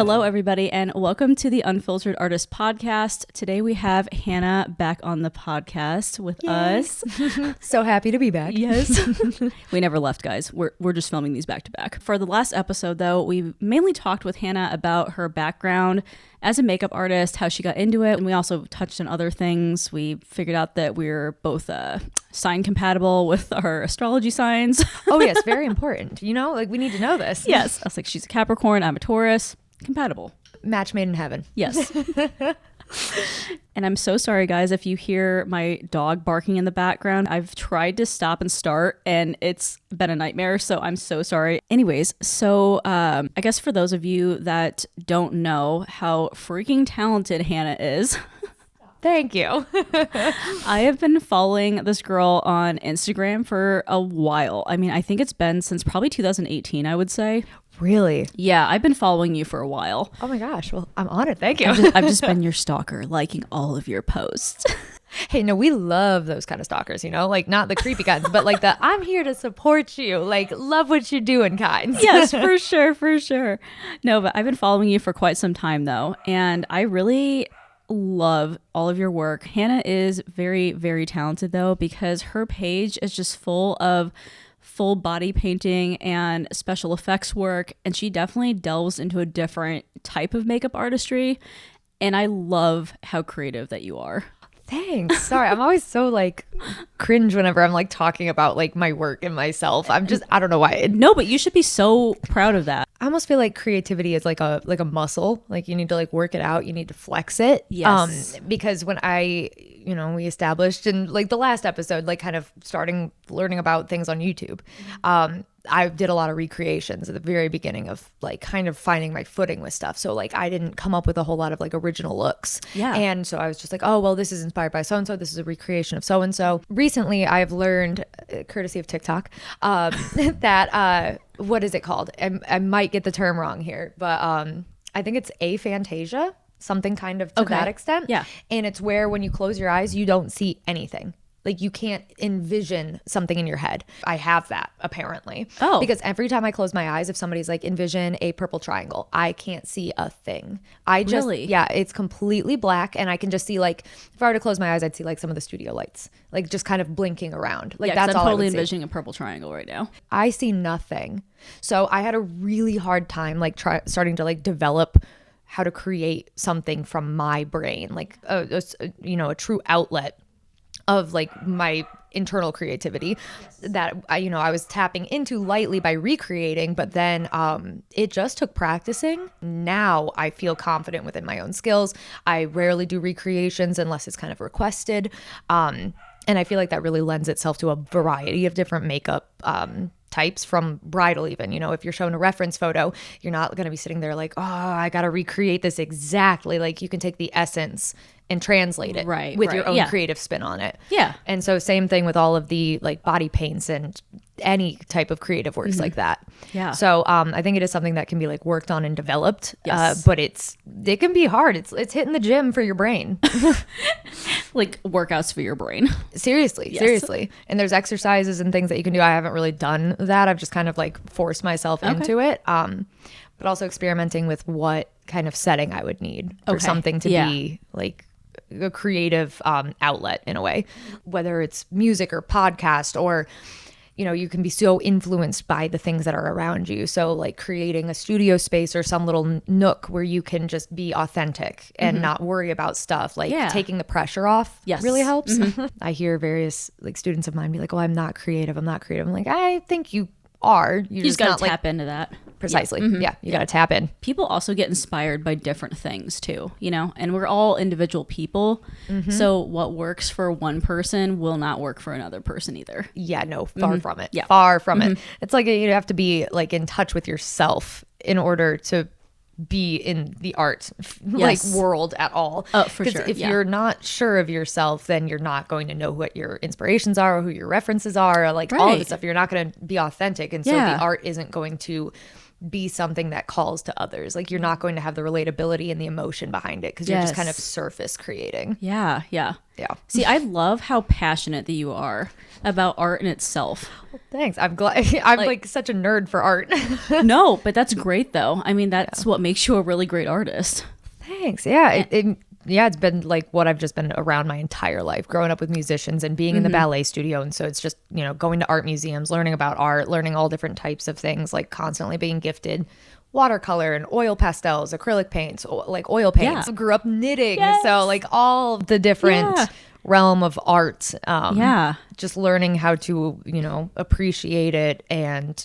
Hello, everybody, and welcome to the Unfiltered Artist Podcast. Today we have Hannah back on the podcast with us. So happy to be back. Yes. We never left, guys. We're just filming these back to back. For the last episode, though, we mainly talked with Hannah about her background as a makeup artist, how she got into it, and we also touched on other things. We figured out that we're both sign compatible with our astrology signs. Oh, yes, very important. You know, like we need to know this. Yes. I was like, she's a Capricorn, I'm a Taurus. Compatible. Match made in heaven. Yes. And I'm so sorry, guys, if you hear my dog barking in the background. I've tried to stop and start, and it's been a nightmare, so I'm so sorry. Anyways, so I guess for those of you that don't know how freaking talented Hannah is, thank you. I have been following this girl on Instagram for a while. I mean, I think it's been since probably 2018, I would say. Really? Yeah, I've been following you for a while. Oh my gosh. Well, I'm honored. Thank you. I've just been your stalker, liking all of your posts. Hey, no, we love those kind of stalkers, you know, like not the creepy kinds, but like the I'm here to support you, like love what you're doing kinds. Yes, for sure, for sure. No, but I've been following you for quite some time though, and I really love all of your work. Hannah is very, very talented though, because her page is just full of full body painting and special effects work, and she definitely delves into a different type of makeup artistry, and I love how creative that you are. Thanks. Sorry, I'm always so like cringe whenever I'm like talking about like my work and myself. I don't know why. No, but you should be so proud of that. I almost feel like creativity is like a muscle. Like you need to like work it out. You need to flex it. Yes. Because when we established in like the last episode, like kind of starting learning about things on YouTube. I did a lot of recreations at the very beginning of like kind of finding my footing with stuff. So like I didn't come up with a whole lot of like original looks. Yeah. And so I was just like, oh, well, this is inspired by so-and-so. This is a recreation of so-and-so. Recently, I've learned, courtesy of TikTok, that, what is it called? I might get the term wrong here, but I think it's aphantasia, something kind of to that extent. Yeah. And it's where when you close your eyes, you don't see anything. Like you can't envision something in your head. I have that apparently. Oh. Because every time I close my eyes, if somebody's like envision a purple triangle, I can't see a thing. I just, Really? yeah, it's completely black. And I can just see like, if I were to close my eyes, I'd see like some of the studio lights, like just kind of blinking around. Like Yeah, that's I'm all totally I would envisioning a purple triangle right now. I see nothing. So I had a really hard time like starting to like develop how to create something from my brain, like a true outlet of like my internal creativity that I was tapping into lightly by recreating, but then it just took practicing. Now I feel confident within my own skills. I rarely do recreations unless it's kind of requested. And I feel like that really lends itself to a variety of different makeup types, from bridal even. You know, if you're showing a reference photo, you're not going to be sitting there like, oh, I got to recreate this exactly. Like you can take the essence and translate it with your own creative spin on it. Yeah. And so same thing with all of the like body paints and any type of creative works like that. Yeah. So I think it is something that can be like worked on and developed. Yes. But it can be hard. It's hitting the gym for your brain. Like workouts for your brain. Seriously. And there's exercises and things that you can do. I haven't really done that. I've just kind of like forced myself into it. But also experimenting with what kind of setting I would need for something to be like a creative outlet in a way, whether it's music or podcast, or you can be so influenced by the things that are around you. So like creating a studio space or some little nook where you can just be authentic and not worry about stuff, like taking the pressure off really helps. I hear various like students of mine be like, oh, I'm not creative. I'm like, I think you are. You just got to tap like, into that. Precisely. Yeah. You got to tap in. People also get inspired by different things too, and we're all individual people. So what works for one person will not work for another person either. Yeah, no, far from it. Yeah. Far from it. It's like you have to be like in touch with yourself in order to be in the art like world at all. Oh, for sure. If you're not sure of yourself, then you're not going to know what your inspirations are or who your references are, or like all of this stuff. You're not going to be authentic. And so the art isn't going to be something that calls to others. Like you're not going to have the relatability and the emotion behind it because you're just kind of surface creating. Yeah. See, I love how passionate that you are about art in itself. Well, thanks. I'm glad. I'm like such a nerd for art. No, but that's great though. I mean, that's what makes you a really great artist. Thanks. Yeah. It's been like what I've just been around my entire life, growing up with musicians and being in the ballet studio. And so it's just, going to art museums, learning about art, learning all different types of things, like constantly being gifted watercolor and oil pastels, acrylic paints, like oil paints. I grew up knitting. Yes. So like all the different realm of art. Just learning how to, appreciate it and,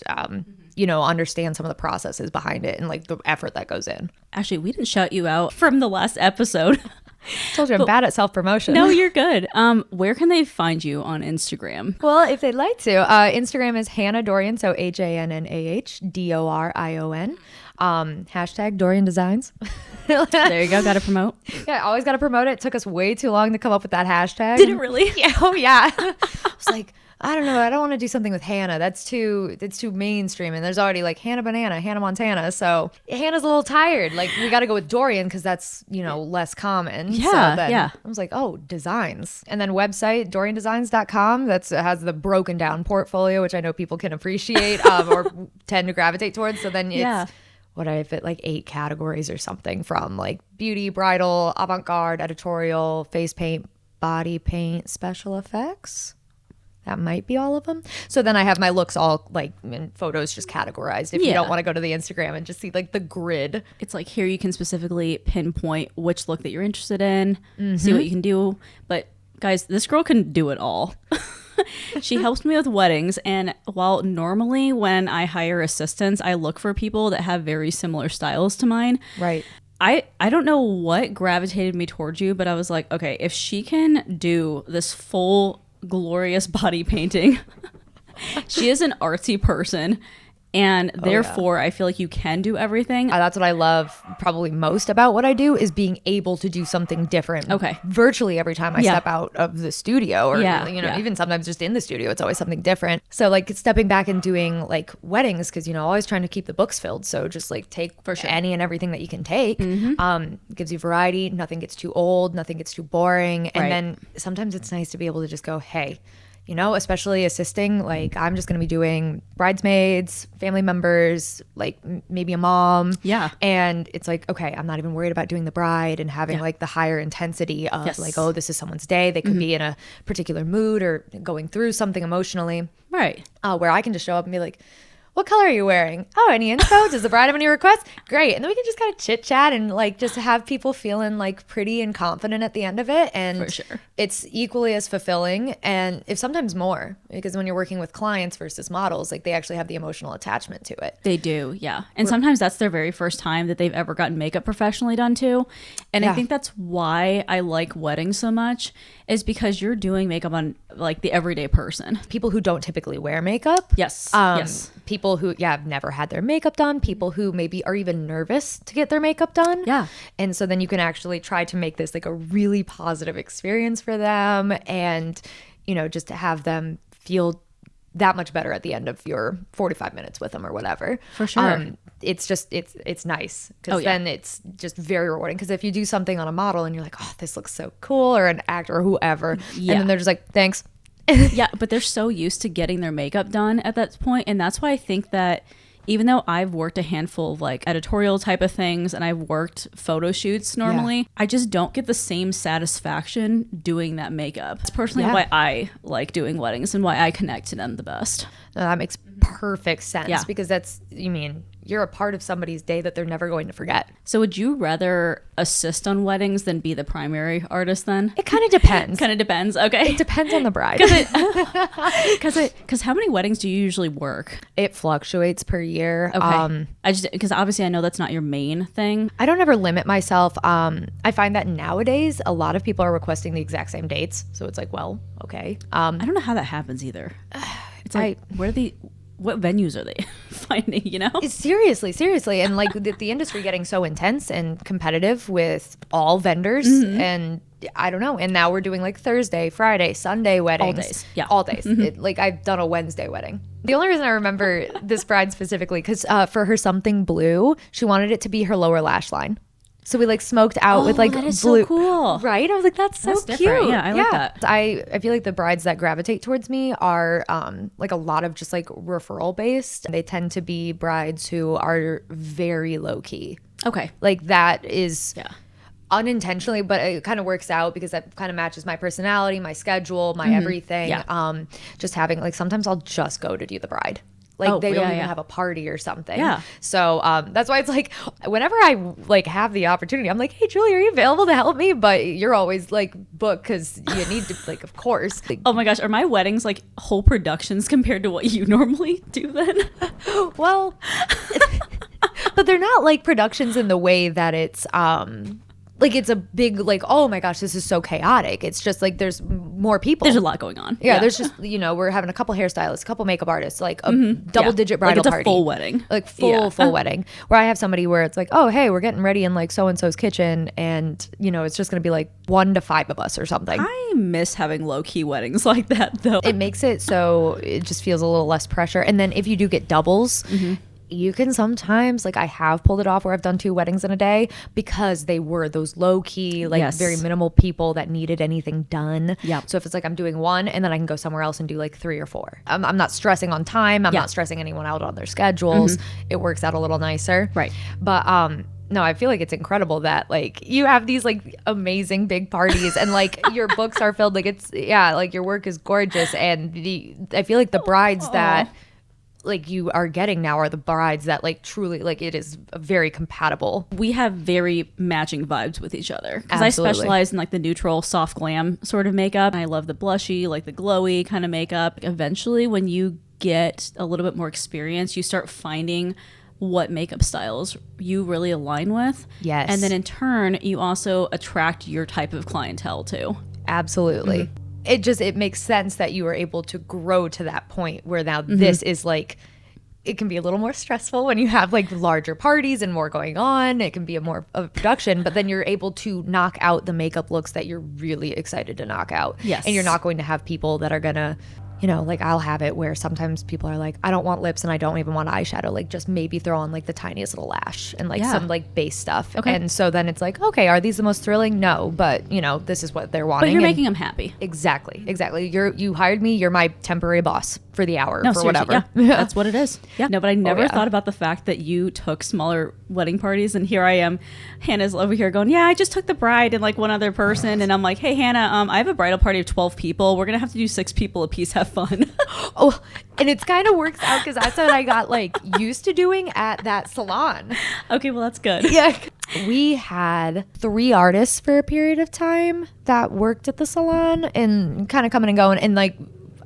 understand some of the processes behind it and like the effort that goes in. Actually, we didn't shout you out from the last episode. Told you I'm bad at self-promotion. No, you're good. Where can they find you on Instagram? Well, if they'd like to, Instagram is Hannah Dorion, so HANNAH DORION. Hashtag Dorion Designs. There you go. Got to promote. Yeah, always got to promote it. It took us way too long to come up with that hashtag. Did it really? Yeah. Oh, yeah. I was like, I don't know. I don't want to do something with Hannah. That's too mainstream. And there's already like Hannah Banana, Hannah Montana. So Hannah's a little tired. Like we got to go with Dorion because that's, less common. Yeah. So then I was like, oh, designs. And then website, DorionDesigns.com. It has the broken down portfolio, which I know people can appreciate or tend to gravitate towards. So then it's, what I fit like 8 categories or something from like beauty, bridal, avant-garde, editorial, face paint, body paint, special effects. That might be all of them. So then I have my looks all like in photos just categorized. If you don't want to go to the Instagram and just see like the grid. It's like here you can specifically pinpoint which look that you're interested in, see what you can do. But guys, this girl can do it all. She helps me with weddings. And while normally when I hire assistants, I look for people that have very similar styles to mine. Right. I don't know what gravitated me towards you, but I was like, okay, if she can do this full glorious body painting, she is an artsy person. And therefore, I feel like you can do everything. That's what I love probably most about what I do is being able to do something different. Okay. Virtually every time I step out of the studio or, even sometimes just in the studio, it's always something different. So like stepping back and doing like weddings because, always trying to keep the books filled. So just like take any and everything that you can take. Gives you variety. Nothing gets too old. Nothing gets too boring. And then sometimes it's nice to be able to just go, hey, especially assisting, like I'm just going to be doing bridesmaids, family members, like maybe a mom. Yeah. And it's like, okay, I'm not even worried about doing the bride and having like the higher intensity of like, oh, this is someone's day. They could be in a particular mood or going through something emotionally. Right. Where I can just show up and be like, what color are you wearing? Oh, any info? Does the bride have any requests? Great. And then we can just kind of chit chat and like just have people feeling like pretty and confident at the end of it. And for sure, it's equally as fulfilling and if sometimes more because when you're working with clients versus models, like they actually have the emotional attachment to it. They do. Yeah. And sometimes that's their very first time that they've ever gotten makeup professionally done too. And I think that's why I like weddings so much is because you're doing makeup on like the everyday person. People who don't typically wear makeup. Yes. Yes. People who, have never had their makeup done. People who maybe are even nervous to get their makeup done. Yeah. And so then you can actually try to make this like a really positive experience for them and, just to have them feel that much better at the end of your 45 minutes with them or whatever. For sure. It's just, it's nice because then it's just very rewarding. Because if you do something on a model and you're like, oh, this looks so cool or an actor or whoever. And then they're just like, thanks. Yeah, but they're so used to getting their makeup done at that point. And that's why I think that even though I've worked a handful of like editorial type of things and I've worked photo shoots normally, I just don't get the same satisfaction doing that makeup. It's personally why I like doing weddings and why I connect to them the best. No, that makes perfect sense because you're a part of somebody's day that they're never going to forget. So would you rather assist on weddings than be the primary artist then? It kind of depends. Okay. It depends on the bride. Because how many weddings do you usually work? It fluctuates per year. Okay. Because obviously I know that's not your main thing. I don't ever limit myself. I find that nowadays a lot of people are requesting the exact same dates. So it's like, well, okay. I don't know how that happens either. It's like, what venues are they finding, Seriously. And like the industry getting so intense and competitive with all vendors and I don't know. And now we're doing like Thursday, Friday, Sunday weddings. All days. Yeah. All days. Like I've done a Wednesday wedding. The only reason I remember this bride specifically, because for her something blue, she wanted it to be her lower lash line. So we like smoked out with like that is blue. so cool. Right? I was like, that's so That's cute. different. Yeah, I like that. I feel like the brides that gravitate towards me are like a lot of just like referral based. They tend to be brides who are very low key. Okay. Like that is Yeah. unintentionally, but it kind of works out because that kind of matches my personality, my schedule, my everything. Yeah. Just having like sometimes I'll just go to do the bride. Like they don't even have a party or something. Yeah. So that's why it's like whenever I like have the opportunity, I'm like, hey Julie, are you available to help me? But you're always like booked because you need to like, of course. Like, Oh my gosh, are my weddings like whole productions compared to what you normally do then? well, but they're not like productions in the way that it's like it's a big like, oh my gosh, this is so chaotic. It's just like there's more people. There's a lot going on. Yeah, there's just, you know, we're having a couple hairstylists, a couple makeup artists, like a double digit bridal like it's a party. full wedding. Like full wedding. Where I have somebody where it's like, oh, hey, we're getting ready in like so-and-so's kitchen. And, you know, it's just going to be like 1 to 5 of us or something. I miss having low-key weddings like that though. It makes it so it just feels a little less pressure. And then if you do get doubles, you can sometimes, like I have pulled it off where I've done 2 weddings in a day because they were those low key, like Yes. very minimal people that needed anything done. Yeah. So if it's like I'm doing 1 and then I can go somewhere else and do like 3 or 4. I'm not stressing on time. I'm not stressing anyone out on their schedules. It works out a little nicer. Right. But no, I feel like it's incredible that like you have these like amazing big parties and like your books are filled. Like it's like your work is gorgeous, and I feel like the brides that like you are getting now are the brides that like truly like it is very compatible. We have very matching vibes with each other because I Absolutely. specialize in like the neutral soft glam sort of makeup. I love the blushy, like the glowy kind of makeup. Eventually when you get a little bit more experience, you start finding what makeup styles you really align with. Yes. And then in turn, you also attract your type of clientele too. Absolutely. It makes sense that you were able to grow to that point where now this is like, it can be a little more stressful when you have like larger parties and more going on. It can be a more of a production, but then you're able to knock out the makeup looks that you're really excited to knock out. Yes. And you're not going to have people that are gonna, you know, like I'll have it where sometimes people are like, I don't want lips and I don't even want eyeshadow. Like just maybe throw on like the tiniest little lash and like some like base stuff. Okay. And so then it's like, okay, are these the most thrilling? No, but you know, this is what they're wanting. But you're And- making them happy. Exactly. You hired me. You're my temporary boss for the hour No, for seriously, whatever. yeah. That's what it is. Yeah. No, but I never yeah. thought about the fact that you took smaller wedding parties, and here I am, Hannah's over here going, yeah, I just took the bride and like one other person, and I'm like, hey Hannah, I have a bridal party of 12 people. We're gonna have to do 6 people a piece. Have fun. Oh, and it's kind of works out because that's what I got like used to doing at that salon. Okay, well that's good. Yeah. We had 3 artists for a period of time that worked at the salon and kind of coming and going, and like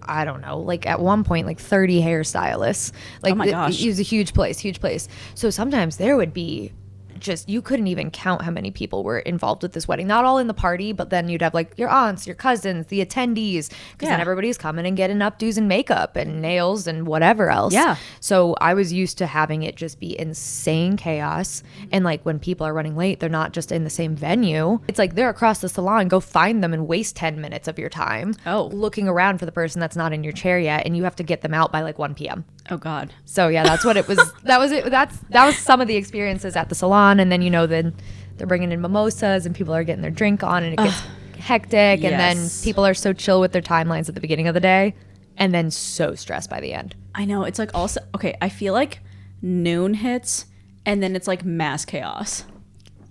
I don't know, like at one point like 30 hairstylists. Like Oh my gosh. it was a huge place. So sometimes there would be just, you couldn't even count how many people were involved with this wedding. Not all in the party, but then you'd have like your aunts, your cousins, the attendees, because then Yeah. everybody's coming and getting updos and makeup and nails and whatever else. Yeah. So I was used to having it just be insane chaos. And like when people are running late, they're not just in the same venue. It's like they're across the salon. Go find them and waste 10 minutes of your time looking around for the person that's not in your chair yet. And you have to get them out by like 1 p.m. Oh God. So yeah, that's what it was. That was it. That was some of the experiences at the salon. And then, you know, then they're bringing in mimosas and people are getting their drink on and it gets hectic. And then Yes. people are so chill with their timelines at the beginning of the day and then so stressed by the end. I know. It's like also okay. I feel like noon hits, and then it's like mass chaos.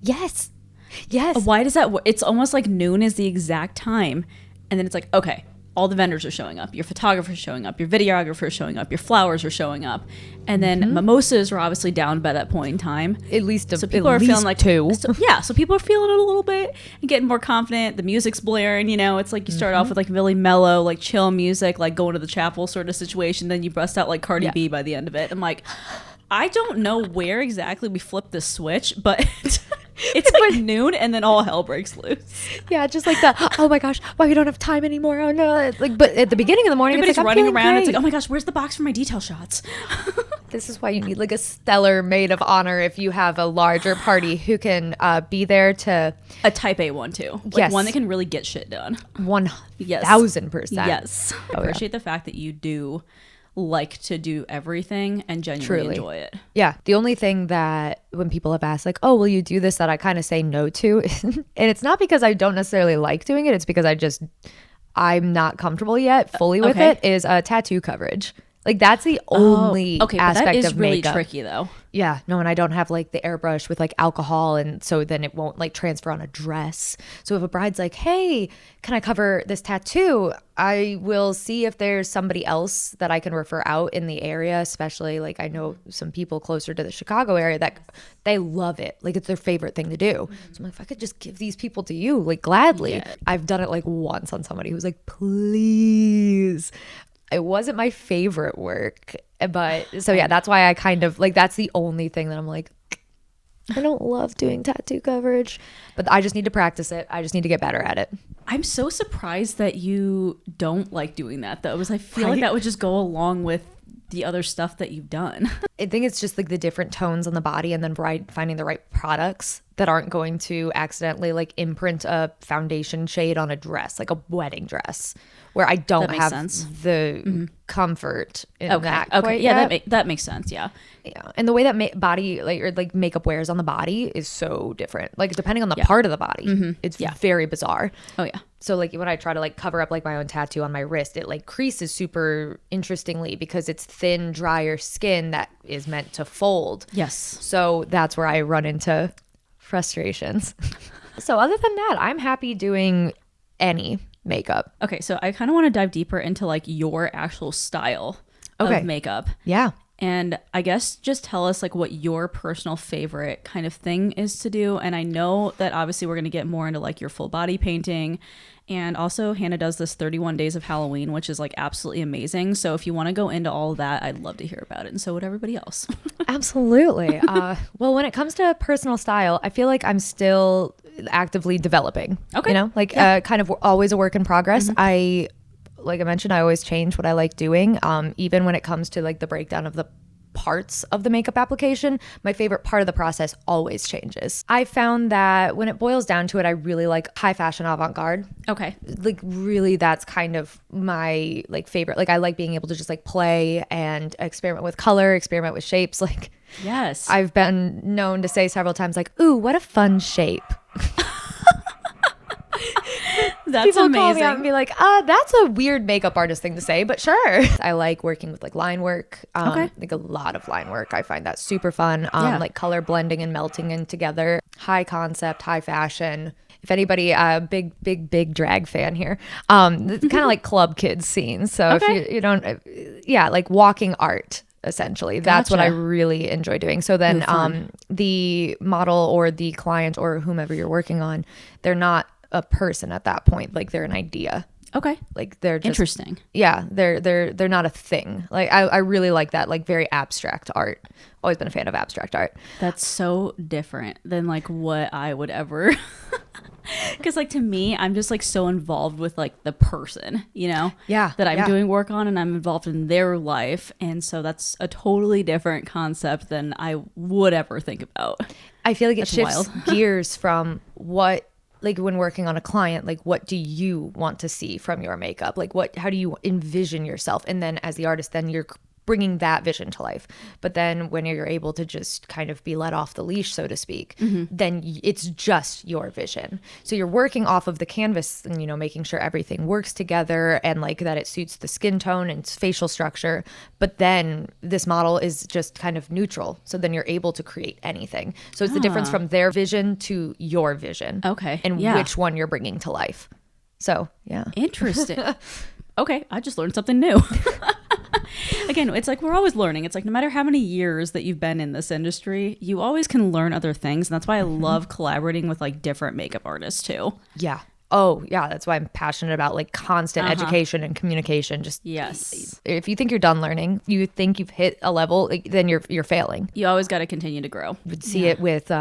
Yes. Yes. Why does that? It's almost like noon is the exact time, and then it's like okay, all the vendors are showing up, your photographer's showing up, your videographer is showing up, your flowers are showing up, and then mimosas are obviously down by that point in time. At least So people are feeling like 2. So people are feeling it a little bit and getting more confident. The music's blaring, you know. It's like you start off with like really mellow, like chill music, like going to the chapel sort of situation. Then you bust out like Cardi B by the end of it. I'm like, I don't know where exactly we flipped this switch, but It's like noon and then all hell breaks loose. Yeah, just like the, oh my gosh, why we don't have time anymore. Oh no. It's like, but at the beginning of the morning, Everybody's it's like, running I'm feeling around. great. It's like, oh my gosh, where's the box for my detail shots? This is why you need like a stellar maid of honor if you have a larger party who can be there to A type A one too. Like Yes. one that can really get shit done. 1000%. Yes. Oh, yeah. Appreciate the fact that you do like to do everything and genuinely Truly. enjoy it. Yeah. The only thing that when people have asked, like, oh, will you do this, that I kind of say no to, and it's not because I don't necessarily like doing it, it's because I'm not comfortable yet fully with Okay. it, is tattoo coverage. Like, that's the only okay, but aspect that is of really makeup. tricky though. Yeah, no, and I don't have like the airbrush with like alcohol, and so then it won't like transfer on a dress. So if a bride's like, hey, can I cover this tattoo? I will see if there's somebody else that I can refer out in the area, especially like I know some people closer to the Chicago area that they love it. Like it's their favorite thing to do. So I'm like, if I could just give these people to you, like gladly. Yeah. I've done it like once on somebody who's like, please. It wasn't my favorite work, but so yeah, that's why I kind of like, that's the only thing that I'm like, I don't love doing tattoo coverage, but I just need to practice it. I just need to get better at it. I'm so surprised that you don't like doing that though, because I feel like Right? that would just go along with the other stuff that you've done. I think it's just like the different tones on the body and then finding the right products that aren't going to accidentally like imprint a foundation shade on a dress, like a wedding dress, where I don't That makes have sense. the comfort in that Okay. quite Yeah, yet. that makes sense. Yeah. Yeah, and the way that body like or like makeup wears on the body is so different. Like depending on the part of the body, it's very bizarre. Oh yeah. So like when I try to like cover up like my own tattoo on my wrist, it like creases super interestingly because it's thin, drier skin that is meant to fold. Yes. So that's where I run into frustrations. So other than that, I'm happy doing any makeup. Okay, so I kind of want to dive deeper into like your actual style Okay. of makeup. Yeah. And I guess just tell us like what your personal favorite kind of thing is to do. And I know that obviously we're going to get more into like your full body painting. And also Hannah does this 31 days of Halloween, which is like absolutely amazing. So if you want to go into all of that, I'd love to hear about it. And so would everybody else. Absolutely. Well, when it comes to personal style, I feel like I'm still actively developing. Okay. You know, like kind of always a work in progress. Like I mentioned, I always change what I like doing. Even when it comes to like the breakdown of the parts of the makeup application, my favorite part of the process always changes. I found that when it boils down to it, I really like high fashion avant-garde. Okay. Like really that's kind of my like favorite. Like I like being able to just like play and experiment with color, experiment with shapes. Like Yes. I've been known to say several times like, ooh, what a fun shape. That's People amazing. call me out and be like, that's a weird makeup artist thing to say, but sure. I like working with like line work, Okay. like a lot of line work. I find that super fun. Yeah. Like color blending and melting in together. High concept, high fashion. If anybody, big drag fan here. It's kind of like club kids scenes. So Okay. if you don't, yeah, like walking art. Essentially, that's what I Gotcha. really enjoy doing. So then, Ooh, fun. the model or the client or whomever you're working on, they're not a person at that point. Like they're an idea. Okay. Like they're just, Interesting. yeah, they're not a thing. Like I really like that, like very abstract art. Always been a fan of abstract art. That's so different than like what I would ever. Because like to me, I'm just like so involved with like the person, you know, Yeah, that I'm yeah. doing work on, and I'm involved in their life, and so that's a totally different concept than I would ever think about. I feel like it That's shifts wild. gears from what, like when working on a client, like what do you want to see from your makeup? Like how do you envision yourself? And then as the artist, then you're bringing that vision to life. But then when you're able to just kind of be let off the leash, so to speak, then it's just your vision. So you're working off of the canvas and, you know, making sure everything works together and like that it suits the skin tone and facial structure. But then this model is just kind of neutral. So then you're able to create anything. So it's the difference from their vision to your vision. Okay. And Yeah. which one you're bringing to life. So, yeah. Interesting. Okay, I just learned something new. Again, it's like we're always learning. It's like no matter how many years that you've been in this industry, you always can learn other things. And that's why I love collaborating with like different makeup artists too. Yeah. Oh yeah, that's why I'm passionate about like constant education and communication. Just Yes. if you think you're done learning, you think you've hit a level, like, then you're failing. You always got to continue to grow. Would see it with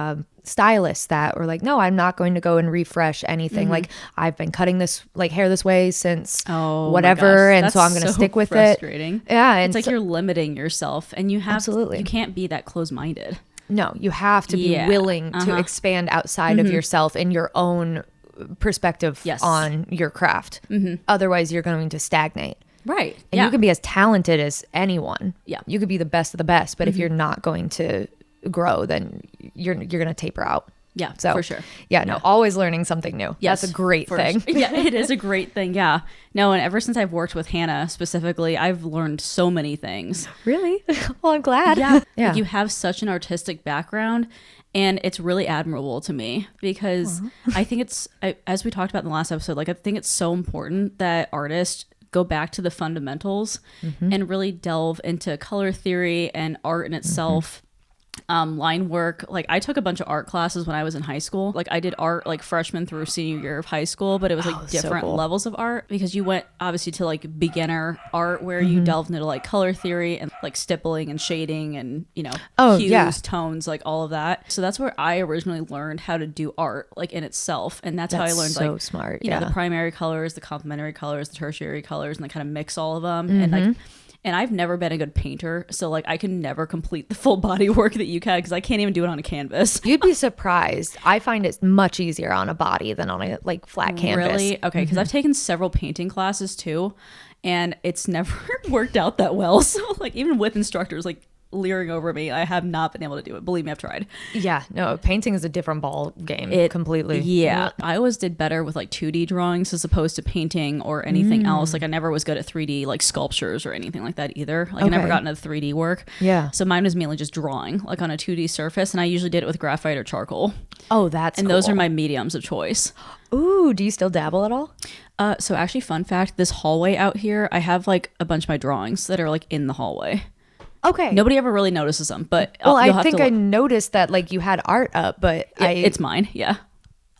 stylists that were like, no, I'm not going to go and refresh anything. Like, I've been cutting this like hair this way since whatever, and so I'm going to stick with frustrating. it. Yeah, and it's like you're limiting yourself, and you have Absolutely. you can't be that close-minded. no, you have to be willing to expand outside of yourself in your own perspective on your craft. Otherwise, you're going to stagnate. Right. And you can be as talented as anyone. Yeah. You could be the best of the best, but if you're not going to grow, then you're going to taper out. Yeah, So for sure. Yeah, no, always learning something new. Yes, That's a great thing. Sure. Yeah, it is a great thing. Yeah. No, and ever since I've worked with Hannah specifically, I've learned so many things. Really? Well, I'm glad. Yeah. Yeah. Like, you have such an artistic background, and it's really admirable to me because I think as we talked about in the last episode, like, I think it's so important that artists go back to the fundamentals and really delve into color theory and art in itself. Line work. Like, I took a bunch of art classes when I was in high school. Like, I did art like freshman through senior year of high school, but it was like different levels of art, because you went obviously to like beginner art where you delved into like color theory and like stippling and shading and, you know, hues, tones, like all of that. So that's where I originally learned how to do art, like in itself. And that's how I learned so like smart. you know, the primary colors, the complementary colors, the tertiary colors, and I kind of mix all of them. And like, and I've never been a good painter, so like I can never complete the full body work that you can, because I can't even do it on a canvas. You'd be surprised. I find it much easier on a body than on a like flat canvas. Really? Okay, because I've taken several painting classes too, and it's never worked out that well. So like, even with instructors like leering over me, I have not been able to do it. Believe me, I've tried. Yeah, no, painting is a different ball game completely. Yeah. I always did better with like 2D drawings as opposed to painting or anything else. Like, I never was good at 3D like sculptures or anything like that either. Like, I never got into 3D work. Yeah. So mine was mainly just drawing like on a 2D surface, and I usually did it with graphite or charcoal. Oh, that's And those are my mediums of choice. Ooh, do you still dabble at all? So actually, fun fact, this hallway out here, I have like a bunch of my drawings that are like in the hallway. Okay. Nobody ever really notices them, but Well, you'll I have think to I look. noticed that like you had art up, but It's mine. Yeah.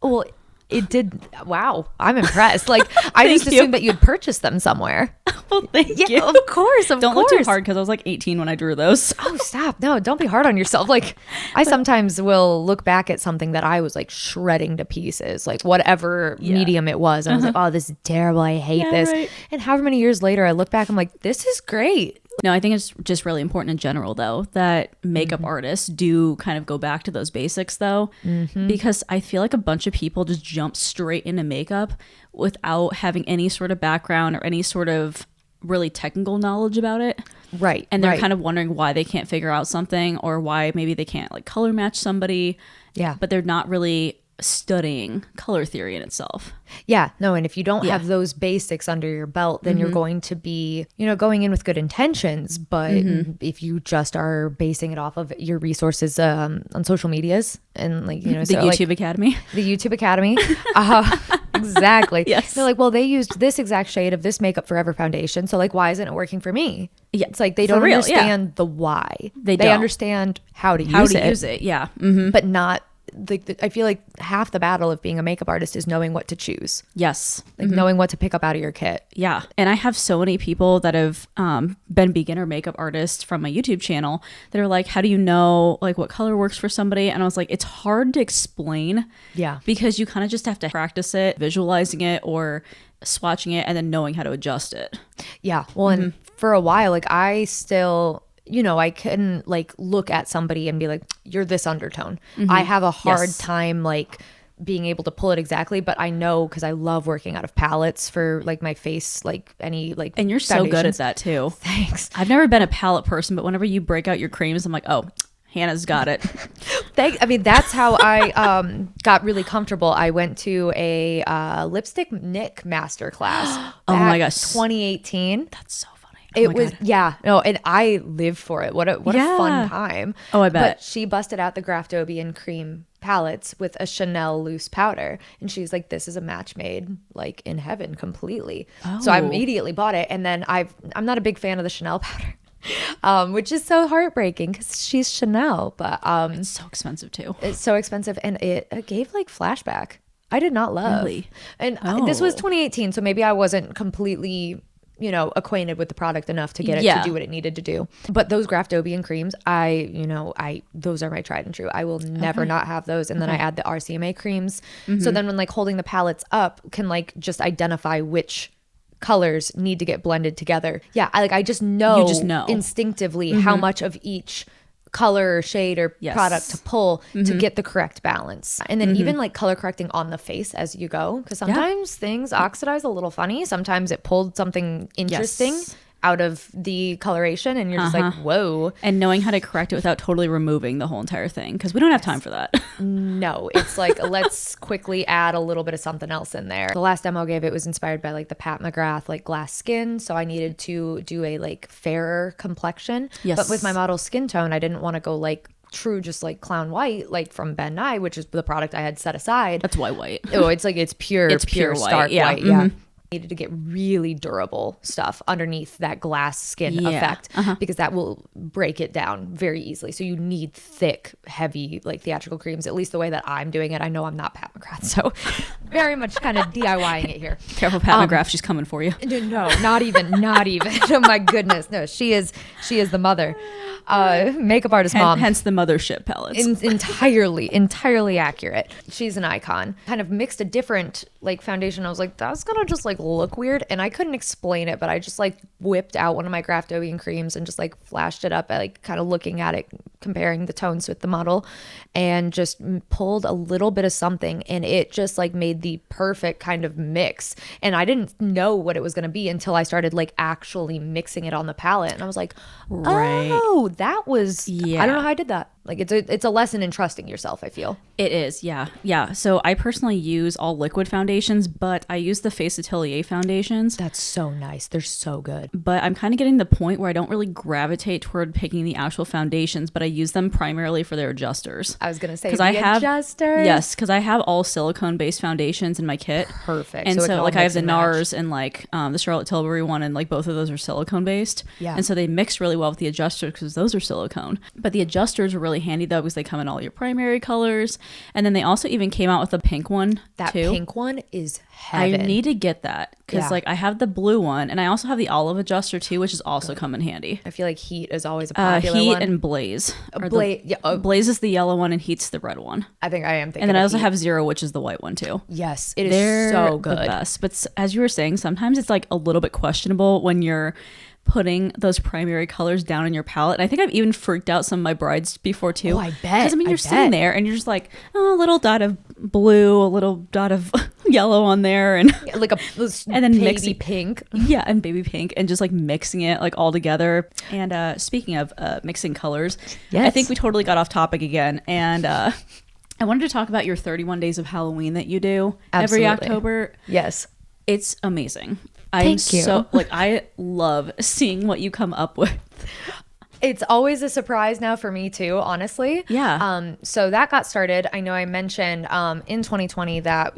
well, it did. Wow, I'm impressed. Like, I just Thank you. assumed that you'd purchased them somewhere. Well, thank you. Of course, Don't look too hard, because I was like 18 when I drew those. Oh, stop. No, don't be hard on yourself. Like, I sometimes will look back at something that I was like shredding to pieces, like whatever medium it was. And I was like, oh, this is terrible. I hate this. Right. And however many years later, I look back, I'm like, this is great. No, I think it's just really important in general, though, that makeup artists do kind of go back to those basics, though, because I feel like a bunch of people just jump straight into makeup without having any sort of background or any sort of really technical knowledge about it. Right. And they're kind of wondering why they can't figure out something, or why maybe they can't like color match somebody. Yeah. But they're not really studying color theory in itself. Yeah, no, and if you don't have those basics under your belt, then you're going to be, you know, going in with good intentions, but if you just are basing it off of your resources on social medias and like, you know, The YouTube Academy. The YouTube Academy. Exactly. Yes. They're like, well, they used this exact shade of this Makeup Forever foundation, so like, why isn't it working for me? Yeah, It's like they for don't real, understand the why. They They don't. understand how to How use to it, use it. Yeah. Mm-hmm. but not like I feel like half the battle of being a makeup artist is knowing what to choose, Yes. like knowing what to pick up out of your kit. Yeah. And I have so many people that have been beginner makeup artists from my YouTube channel that are like, how do you know like what color works for somebody? And I was like, it's hard to explain. Yeah. Because you kind of just have to practice it, visualizing it or swatching it, and then knowing how to adjust it. Yeah. Well, and for a while, like I still, you know, I couldn't like look at somebody and be like, you're this undertone. I have a hard time like being able to pull it exactly, but I know because I love working out of palettes for like my face, like any like. And you're so good at foundations. that too. Thanks. I've never been a palette person, but whenever you break out your creams, I'm like, oh, Hannah's got it. I mean, that's how I got really comfortable. I went to a lipstick Nick master class. Oh my back gosh. 2018. That's so funny. It was, yeah, no, and I live for it. What a fun time. Oh, I bet. But she busted out the Graftobian cream palettes with a Chanel loose powder, and she's like, this is a match made like in heaven completely. So I immediately bought it, and then I'm not a big fan of the Chanel powder. Which is so heartbreaking because she's Chanel, but It's so expensive too. it's so expensive, and it gave like flashback. I did not love. Really? And this was 2018, so maybe I wasn't completely, acquainted with the product enough to get it to do what it needed to do. But those Graftobian creams, those are my tried and true. I will never not have those. And then I add the RCMA creams. So then when like holding the palettes up can like just identify which colors need to get blended together. Yeah, I just know, instinctively how much of each color or shade or product to pull to get the correct balance. And then even like color correcting on the face as you go, because sometimes things oxidize a little funny. Sometimes it pulled something interesting out of the coloration and you're just like, whoa. And knowing how to correct it without totally removing the whole entire thing, because we don't have time for that. No, it's like, let's quickly add a little bit of something else in there. The last demo I gave, it was inspired by like the Pat McGrath like glass skin, so I needed to do a like fairer complexion. But with my model's skin tone, I didn't want to go like true just like clown white like from Ben Nye, which is the product I had set aside. That's white. Oh, it's like it's pure stark white. Yeah. Needed to get really durable stuff underneath that glass skin effect because that will break it down very easily. So you need thick, heavy, like theatrical creams, at least the way that I'm doing it. I know I'm not Pat McGrath, so very much kind of DIYing it here. Careful, Pat McGrath, she's coming for you. No, not even. Oh my goodness. No, she is the mother. Makeup artist mom. Hence the mothership palettes. Entirely accurate. She's an icon. Kind of mixed a different like foundation. I was like, that's gonna just like look weird, and I couldn't explain it, but I just like whipped out one of my Graftobian creams and just like flashed it up, like kind of looking at it, comparing the tones with the model, and just pulled a little bit of something, and it just like made the perfect kind of mix. And I didn't know what it was going to be until I started like actually mixing it on the palette, and I was like, oh, that was I don't know how I did that. Like it's a lesson in trusting yourself, I feel. It is, yeah. So I personally use all liquid foundations, but I use the Face Atelier foundations. That's so nice. They're so good. But I'm kind of getting the point where I don't really gravitate toward picking the actual foundations, but I use them primarily for their adjusters. I was going to say adjusters. Yes, because I have all silicone-based foundations in my kit. Perfect. And so like I have the NARS and like the Charlotte Tilbury one, and like both of those are silicone-based. Yeah. And so they mix really well with the adjusters because those are silicone. But the adjusters are really handy though because they come in all your primary colors. And then they also even came out with a pink one too. That pink one is heaven. I need to get that because like I have the blue one and I also have the olive adjuster too, which is also come in handy. I feel like Heat is always a popular Heat one. And Blaze. Blaze is the yellow one and Heat's the red one. I think I am thinking. And then I also have Zero, which is the white one too. Yes, it is so good. The best. But as you were saying, sometimes it's like a little bit questionable when you're putting those primary colors down in your palette. And I think I've even freaked out some of my brides before too. Oh, I bet. Because I mean, you're sitting there and you're just like, oh, a little dot of blue, a little dot of yellow on there, and like and then baby pink. Yeah, and baby pink, and just like mixing it like all together. And speaking of mixing colors, yes. I think we totally got off topic again. And I wanted to talk about your 31 days of Halloween that you do every October. Yes. It's amazing. Thank you. So like I love seeing what you come up with. It's always a surprise now for me too, honestly. Yeah. So that got started. I know I mentioned in 2020 that,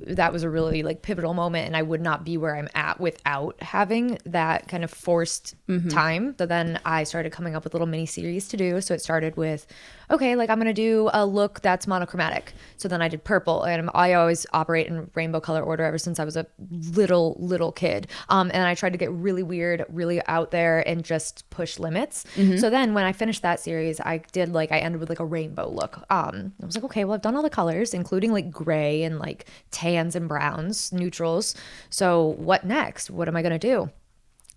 that was a really like pivotal moment and I would not be where I'm at without having that kind of forced time. So then I started coming up with little mini series to do. So it started with, okay, like I'm going to do a look that's monochromatic. So then I did purple, and I always operate in rainbow color order ever since I was a little kid. And I tried to get really weird, really out there and just push limits. So then when I finished that series, I ended with like a rainbow look. I was like, okay, well, I've done all the colors, including like gray and like tans and browns, neutrals. So what next? What am I going to do?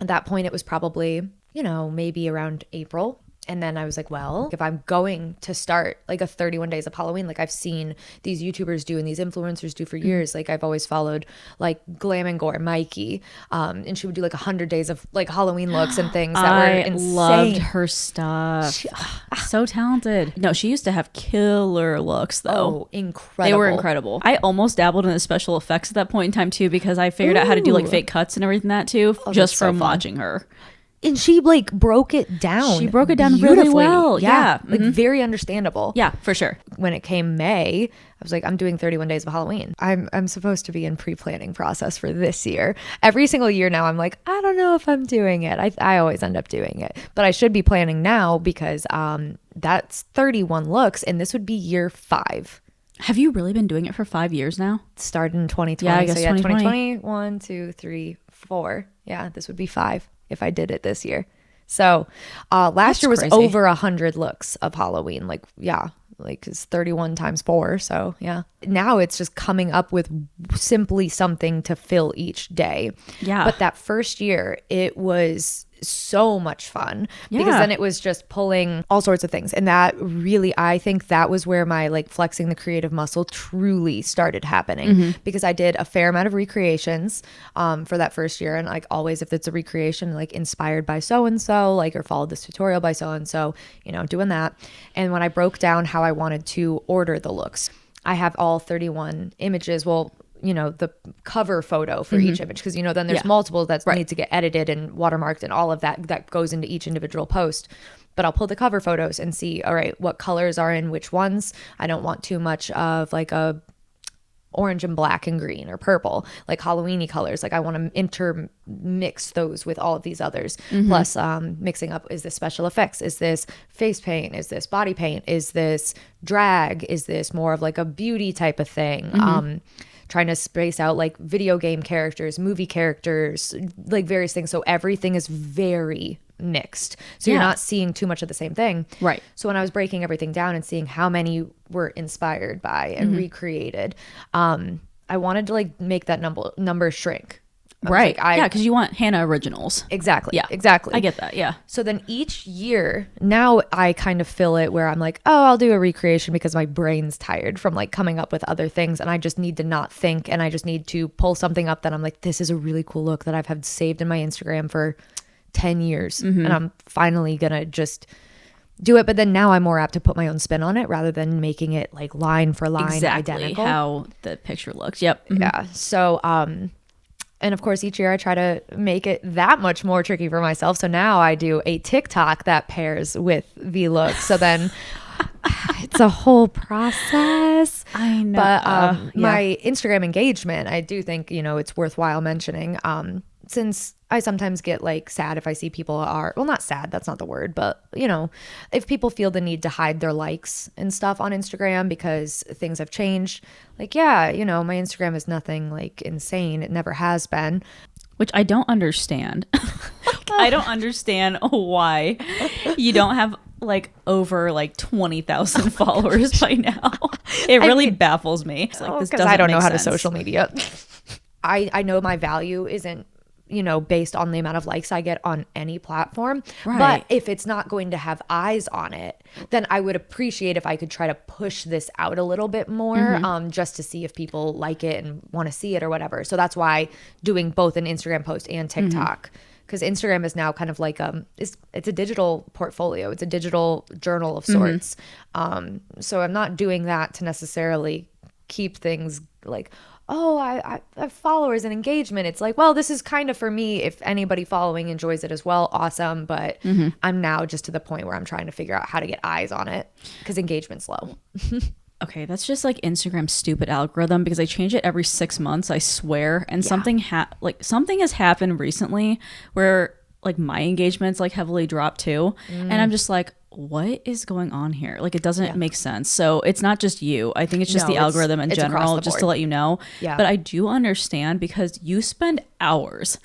At that point, it was probably, maybe around April. And then I was like, well, if I'm going to start like a 31 days of Halloween, like I've seen these YouTubers do and these influencers do for years. Like I've always followed like Glam and Gore, Mikey. And she would do like 100 days of like Halloween looks and things that were insane. I loved her stuff. So talented. No, she used to have killer looks though. Oh, incredible. They were incredible. I almost dabbled in the special effects at that point in time too, because I figured out how to do like fake cuts and everything that too, just from watching her. And she like broke it down. She broke it down really well. Yeah. Like very understandable. Yeah, for sure. When it came May, I was like, I'm doing 31 days of Halloween. I'm supposed to be in pre-planning process for this year. Every single year now, I'm like, I don't know if I'm doing it. I always end up doing it. But I should be planning now because that's 31 looks and this would be year 5. Have you really been doing it for 5 years now? Started in 2020. Yeah, I guess so yeah, 2020. 2020, 1, 2, 3, 4. Yeah, this would be 5 if I did it this year. So last That's year was crazy. over 100 looks of Halloween. Like, yeah, like it's 31 times 4. So yeah. Now it's just coming up with simply something to fill each day. Yeah. But that first year, it was so much fun because Yeah. then it was just pulling all sorts of things. And that really, I think that was where my like flexing the creative muscle truly started happening, because I did a fair amount of recreations for that first year. And like always, if it's a recreation, like inspired by so-and-so, like, or followed this tutorial by so-and-so, you know, doing that. And when I broke down how I wanted to order the looks, I have all 31 images. Well, you know, the cover photo for each image, because, you know, then there's multiple that need to get edited and watermarked and all of that goes into each individual post. But I'll pull the cover photos and see, all right, what colors are in which ones. I don't want too much of like a orange and black and green or purple, like Halloween-y colors. Like I want to intermix those with all of these others. Plus mixing up, is this special effects? Is this face paint? Is this body paint? Is this drag? Is this more of like a beauty type of thing? Trying to space out like video game characters, movie characters, like various things. So everything is very mixed. So you're not seeing too much of the same thing. Right. So when I was breaking everything down and seeing how many were inspired by and recreated, I wanted to like make that number shrink. Right. Yeah, because you want Hannah originals. Exactly. Yeah. Exactly. I get that. Yeah. So then each year, now I kind of fill it where I'm like, oh, I'll do a recreation because my brain's tired from like coming up with other things. And I just need to not think. And I just need to pull something up that I'm like, this is a really cool look that I've had saved in my Instagram for 10 years. And I'm finally going to just do it. But then now I'm more apt to put my own spin on it rather than making it like line for line Exactly identical. how the picture looks. Yep. Yeah. So, and of course, each year I try to make it that much more tricky for myself. So now I do a TikTok that pairs with the look. So then it's a whole process. I know. But my Instagram engagement, I do think, you know, it's worthwhile mentioning. Since I sometimes get like sad if I see people are, well, not sad, that's not the word, but you know, if people feel the need to hide their likes and stuff on Instagram because things have changed, like, yeah, you know, my Instagram is nothing like insane. It never has been. Which I don't understand. I don't understand why you don't have like over like 20,000 followers by now. It really baffles me. It's like, this doesn't I don't make know how to sense. social media. I know my value isn't, you know, based on the amount of likes I get on any platform. Right. But if it's not going to have eyes on it, then I would appreciate if I could try to push this out a little bit more, just to see if people like it and want to see it or whatever. So that's why doing both an Instagram post and TikTok, because Instagram is now kind of like it's a digital portfolio. It's a digital journal of sorts. So I'm not doing that to necessarily keep things like, oh, I have followers and engagement. It's like, well, this is kind of for me. If anybody following enjoys it as well, awesome. But I'm now just to the point where I'm trying to figure out how to get eyes on it because engagement's low. Okay, that's just like Instagram's stupid algorithm because I change it every 6 months, I swear. And something has happened recently where like my engagement's like heavily dropped too. And I'm just like, what is going on here? Like, it doesn't make sense. So it's not just you. I think it's just the algorithm in general, just to let you know. Yeah. But I do understand because you spend hours.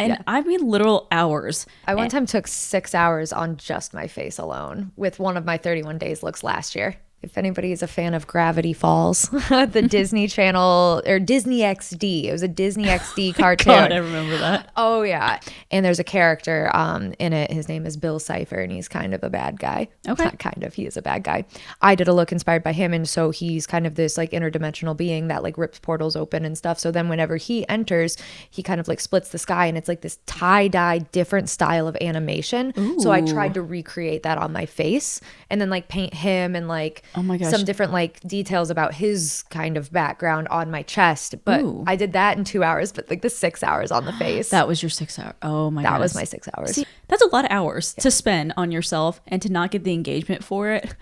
And I mean literal hours. I one time took 6 hours on just my face alone with one of my 31 days looks last year. If anybody is a fan of Gravity Falls, the Disney Channel or Disney XD, it was a Disney XD cartoon. God, I remember that. Oh yeah, and there's a character in it. His name is Bill Cipher, and he's kind of a bad guy. Okay, not kind of. He is a bad guy. I did a look inspired by him, and so he's kind of this like interdimensional being that like rips portals open and stuff. So then whenever he enters, he kind of like splits the sky, and it's like this tie-dye different style of animation. Ooh. So I tried to recreate that on my face, and then like paint him and like. Oh my gosh. Some different like details about his kind of background on my chest. But I did that in 2 hours, but like the 6 hours on the face. That was your 6 hour. Oh my god. That was my 6 hours. See, that's a lot of hours to spend on yourself and to not get the engagement for it.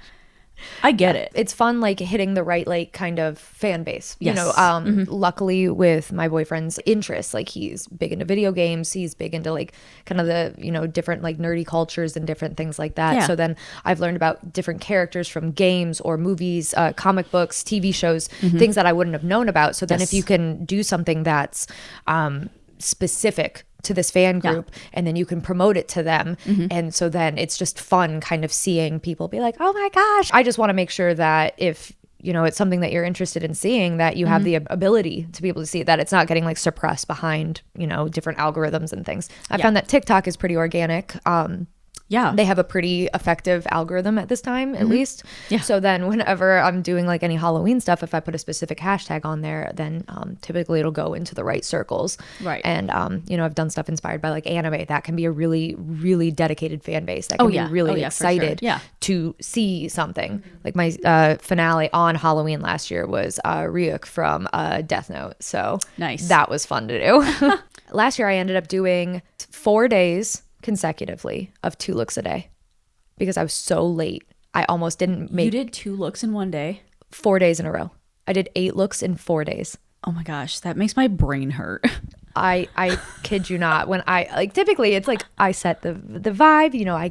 I get it. It's fun, like hitting the right, like kind of fan base, you Yes. know. Luckily with my boyfriend's interests, like he's big into video games, he's big into like kind of the, you know, different like nerdy cultures and different things like that. Yeah. So then I've learned about different characters from games or movies, comic books, TV shows, things that I wouldn't have known about. So then Yes. if you can do something that's specific to this fan group, and then you can promote it to them, and so then it's just fun kind of seeing people be like, oh my gosh. I just want to make sure that if, you know, it's something that you're interested in seeing, that you have the ability to be able to see it, that it's not getting like suppressed behind, you know, different algorithms and things. I found that TikTok is pretty organic. Yeah. They have a pretty effective algorithm at this time, at least. Yeah. So then whenever I'm doing like any Halloween stuff, if I put a specific hashtag on there, then typically it'll go into the right circles. Right. And, you know, I've done stuff inspired by like anime. That can be a really, really dedicated fan base that can be really for sure. excited Yeah. to see something. Like my finale on Halloween last year was Ryuk from Death Note. So Nice. that was fun to do. Last year I ended up doing 4 days consecutively of 2 looks a day because I was so late. I almost didn't make You did 2 looks in one day? 4 days in a row. I did 8 looks in 4 days. Oh my gosh, that makes my brain hurt. I kid you not. When I like, typically it's like I set the vibe, you know, I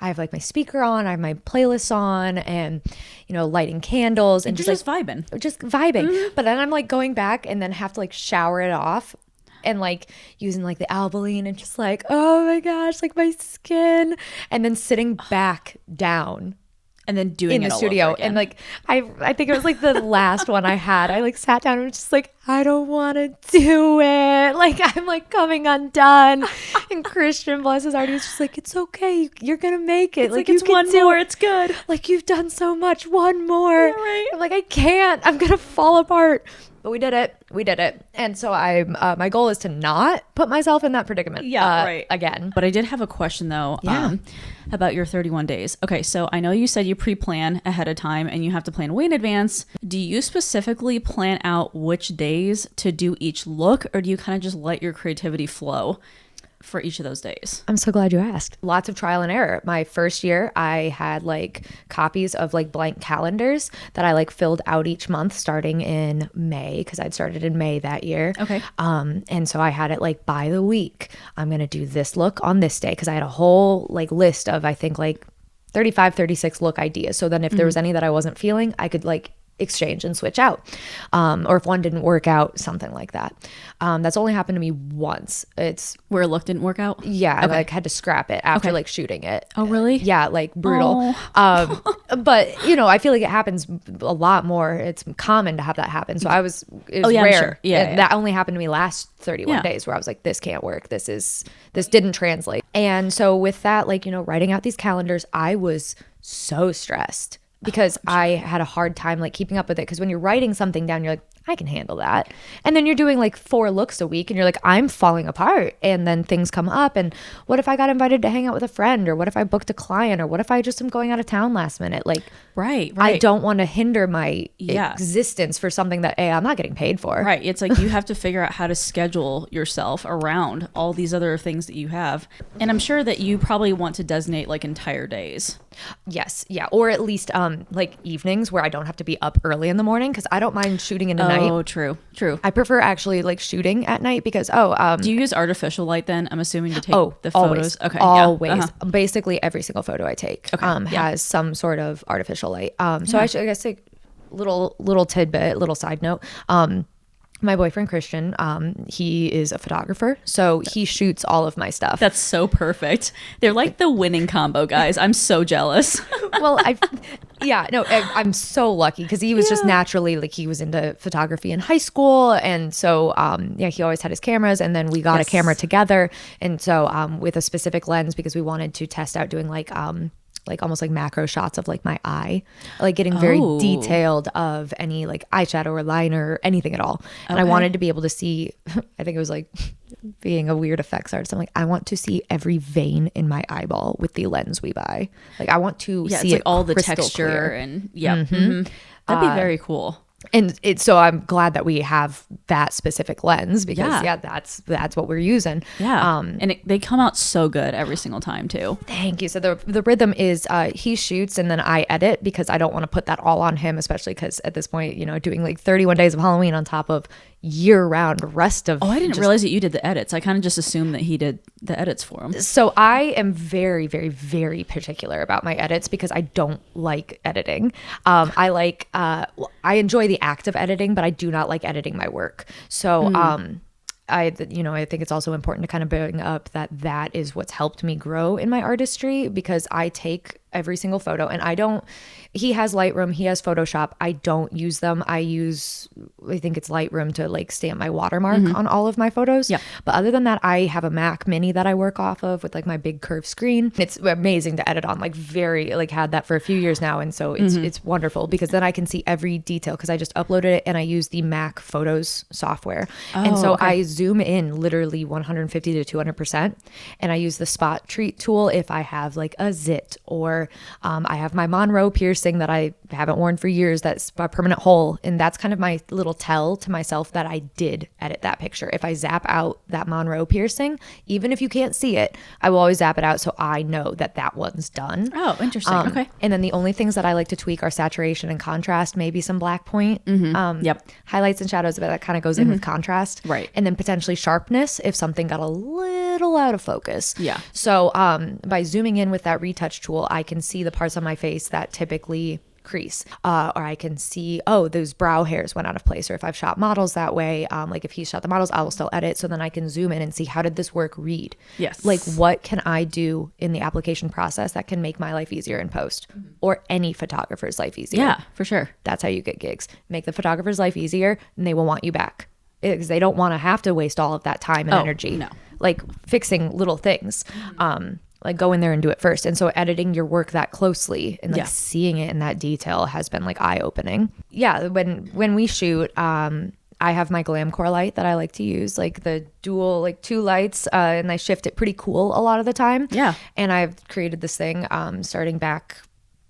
have like my speaker on, I have my playlists on, and, you know, lighting candles and You're just just vibing. just vibing. But then I'm like going back and then have to like shower it off and like using like the Albolene and just like, oh my gosh, like my skin, and then sitting back down And then doing in it the all studio. over again. And like I think it was like the last one I had. I like sat down and was just like, I don't want to do it. Like I'm like coming undone. And Christian, bless his heart, he was just like, it's okay, you're gonna make it. It's like you it's can one do more, it. it's good. Like you've done so much, one more. Yeah, right. I'm like, I can't, I'm gonna fall apart. But we did it. And so I'm my goal is to not put myself in that predicament again. But I did have a question though, about your 31 days. Okay, so I know you said you pre-plan ahead of time and you have to plan way in advance. Do you specifically plan out which days to do each look, or do you kind of just let your creativity flow for each of those days? I'm so glad you asked. Lots of trial and error. My first year, I had like copies of like blank calendars that I like filled out each month starting in May, because I'd started in May that year. Okay. And so I had it like by the week. I'm going to do this look on this day, because I had a whole like list of, I think, like 35, 36 look ideas. So then if there was any that I wasn't feeling, I could like exchange and switch out, or if one didn't work out, something like that. That's only happened to me once. It's Where a look didn't work out? I like had to scrap it after like shooting it. Oh, really? Yeah, like brutal. But you know, I feel like it happens a lot more. It's common to have that happen. So it was I'm rare. sure. Yeah, And that only happened to me last 31 days, where I was like, this can't work. This didn't translate. And so with that, like, you know, writing out these calendars, I was so stressed because I had a hard time like keeping up with it. Because when you're writing something down, you're like, I can handle that. And then you're doing like 4 looks a week and you're like, I'm falling apart. And then things come up. And what if I got invited to hang out with a friend? Or what if I booked a client? Or what if I just am going out of town last minute? Like, Right. I don't want to hinder my existence for something that I'm not getting paid for. Right. It's like you have to figure out how to schedule yourself around all these other things that you have. And I'm sure that you probably want to designate like entire days. Yes. Yeah. Or at least like evenings where I don't have to be up early in the morning, because I don't mind shooting in the night. Oh, true. I prefer actually like shooting at night because, do you use artificial light then? I'm assuming to take the always, photos. Okay. Always. Yeah. Basically every single photo I take has some sort of artificial light. So I guess like little tidbit, little side note. My boyfriend Christian, he is a photographer, so he shoots all of my stuff. That's so perfect. They're like the winning combo, guys. I'm so jealous. Well, I'm so lucky because he was just naturally like, he was into photography in high school, and so he always had his cameras, and then we got a camera together, and so with a specific lens, because we wanted to test out doing like almost like macro shots of like my eye, like getting very detailed of any like eyeshadow or liner or anything at all. And I wanted to be able to see, I think it was like being a weird effects artist, I'm like, I want to see every vein in my eyeball with the lens we buy. Like I want to see it's like it all the crystal texture clear. and that'd be very cool. So I'm glad that we have that specific lens because Yeah. that's what we're using. Yeah. And they come out so good every single time too. Thank you. So the rhythm is he shoots and then I edit because I don't want to put that all on him, especially because at this point, doing like 31 days of Halloween on top of year-round rest of. Oh, I didn't realize that you did the edits. I kind of just assumed that he did the edits for him. So I am very, very, very particular about my edits because I don't like editing. I enjoy the act of editing, but I do not like editing my work. So I think it's also important to kind of bring up that is what's helped me grow in my artistry because I take every single photo and he has Lightroom, he has Photoshop. I don't use them. I think it's Lightroom to like stamp my watermark on all of my photos. Yeah. But other than that, I have a Mac Mini that I work off of with like my big curved screen. It's amazing to edit on, had that for a few years now. And so it's wonderful because then I can see every detail because I just uploaded it and I use the Mac Photos software. And so I zoom in literally 150 to 200%. And I use the spot treat tool if I have like a zit or I have my Monroe piercing that I haven't worn for years. That's a permanent hole. And that's kind of my little tell to myself that I did edit that picture. If I zap out that Monroe piercing, even if you can't see it, I will always zap it out so I know that one's done. Oh, interesting. Okay. And then the only things that I like to tweak are saturation and contrast, maybe some black point. Highlights and shadows, but that kind of goes in with contrast. Right. And then potentially sharpness if something got a little out of focus. Yeah. So by zooming in with that retouch tool, I can see the parts on my face that typically crease or I can see those brow hairs went out of place, or if I've shot models that way, like if he shot the models, I will still edit, so then I can zoom in and see how did this work read. Yes. Like what can I do in the application process that can make my life easier in post or any photographer's life easier. Yeah, for sure. That's how you get gigs. Make the photographer's life easier and they will want you back because they don't want to have to waste all of that time and energy like fixing little things. Like go in there and do it first. And so editing your work that closely and like seeing it in that detail has been like eye-opening. Yeah, when we shoot, I have my glam core light that I like to use, like the dual, like 2 lights, and I shift it pretty cool a lot of the time. Yeah. And I've created this thing starting back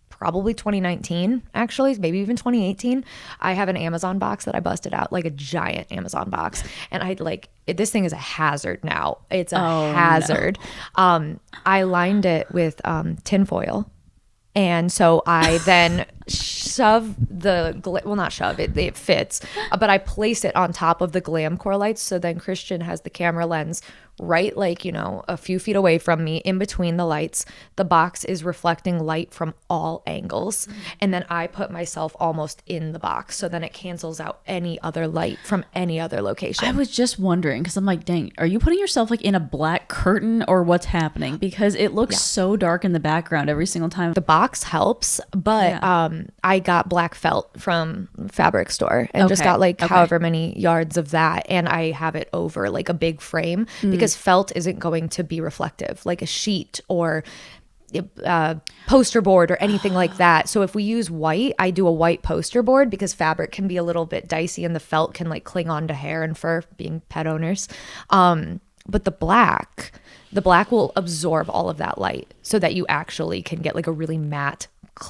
probably 2019, actually, maybe even 2018. I have an Amazon box that I busted out, like a giant Amazon box. And this thing is a hazard now. It's a hazard. No. I lined it with tin foil. And so I then shove not shove it, it fits, but I place it on top of the glam core lights. So then Christian has the camera lens right, a few feet away from me in between the lights. The box is reflecting light from all angles. And then I put myself almost in the box. So then it cancels out any other light from any other location. I was just wondering, because I'm like, dang, are you putting yourself like in a black curtain or what's happening? Because it looks so dark in the background every single time. The box helps, but I got black felt from fabric store and just got however many yards of that. And I have it over like a big frame because felt isn't going to be reflective like a sheet or poster board or anything like that. So if we use white, I do a white poster board because fabric can be a little bit dicey and the felt can like cling on to hair and fur, being pet owners. But the black will absorb all of that light so that you actually can get like a really matte,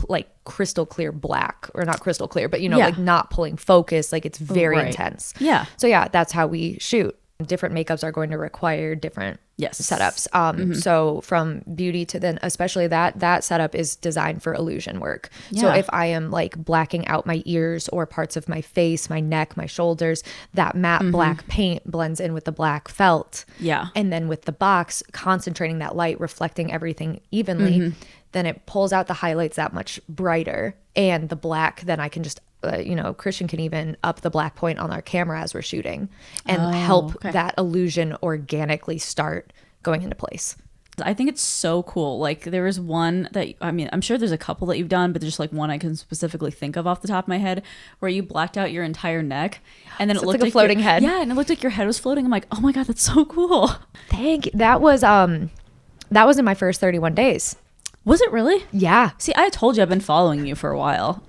like crystal clear black, or not crystal clear, but like not pulling focus. Like it's very intense. Yeah. So that's how we shoot. Different makeups are going to require different setups. So from beauty to then, especially that setup is designed for illusion work. Yeah. So if I am like blacking out my ears or parts of my face, my neck, my shoulders, that matte black paint blends in with the black felt. Yeah. And then with the box, concentrating that light, reflecting everything evenly, then it pulls out the highlights that much brighter. And the black, then I can just Christian can even up the black point on our camera as we're shooting and help that illusion organically start going into place. I think it's so cool. Like there was one that, I'm sure there's a couple that you've done, but there's just like one I can specifically think of off the top of my head where you blacked out your entire neck and then it looked like a floating head. Yeah. And it looked like your head was floating. I'm like, oh my God, that's so cool. Thank you. That was in my first 31 days. Was it really? Yeah. See, I told you I've been following you for a while.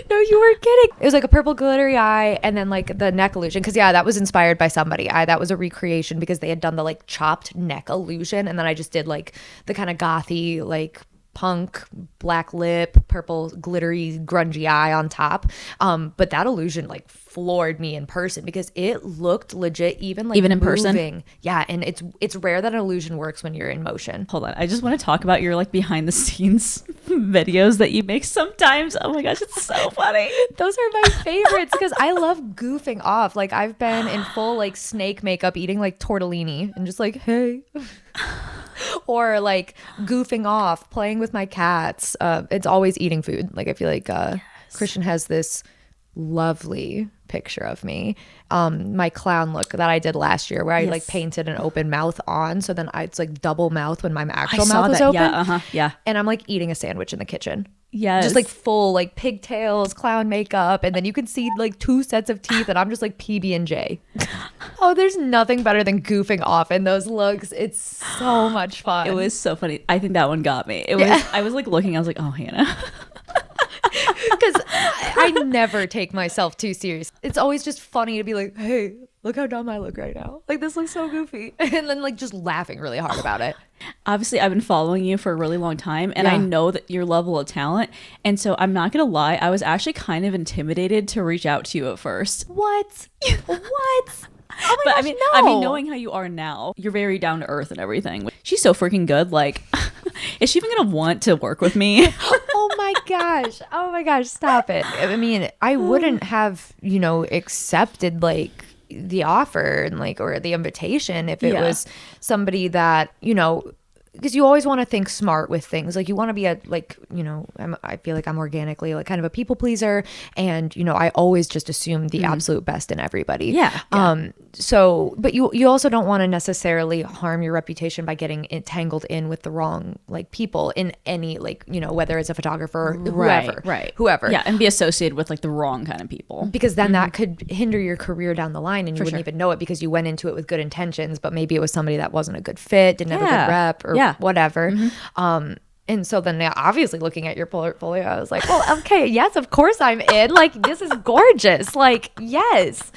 No, you weren't kidding. It was like a purple glittery eye and then like the neck illusion. Because that was inspired by somebody. That was a recreation because they had done the like chopped neck illusion. And then I just did like the kind of gothy, like punk, black lip, purple glittery grungy eye on top. But that illusion like floored me in person because it looked legit, even Even in moving. person? Yeah, and it's rare that an illusion works when you're in motion. Hold on. I just want to talk about your like behind the scenes videos that you make sometimes. Oh my gosh, it's so funny. Those are my favorites because I love goofing off. Like I've been in full like snake makeup eating like tortellini and just like, hey. Or like goofing off, playing with my cats. It's always eating food. Like I feel like Christian has this lovely picture of me, my clown look that I did last year where I like painted an open mouth on, so then it's like double mouth when my actual mouth was open. Yeah. And I'm like eating a sandwich in the kitchen. Yes. Just like full like pigtails, clown makeup, and then you can see like 2 sets of teeth, and I'm just like PB&J. Oh, there's nothing better than goofing off in those looks. It's so much fun. It was so funny. I think that one got me. It was. I was like looking. I was like, oh, Hannah. Because I never take myself too serious. It's always just funny to be like, hey, look how dumb I look right now. Like, this looks so goofy. And then like just laughing really hard about it. Obviously, I've been following you for a really long time, and I know that your level of talent. And so I'm not going to lie. I was actually kind of intimidated to reach out to you at first. What? What? Oh my But gosh, I no. mean, knowing how you are now, you're very down to earth and everything. She's so freaking good. Like, is she even going to want to work with me? Oh my gosh. Oh my gosh. Stop it. I mean, I wouldn't have, accepted like the offer and like, or the invitation if it was somebody that, because you always want to think smart with things. Like you want to be I feel like I'm organically like kind of a people pleaser, and I always just assume the absolute best in everybody. Yeah. So, but you also don't want to necessarily harm your reputation by getting entangled in with the wrong like people in any like whether it's a photographer or whoever. Yeah, and be associated with like the wrong kind of people. Because then that could hinder your career down the line, and you wouldn't even know it because you went into it with good intentions, but maybe it was somebody that wasn't a good fit, didn't have a good rep, or whatever. And so then obviously looking at your portfolio, I was like, well, okay, yes, of course I'm in. Like, this is gorgeous. Like, yes.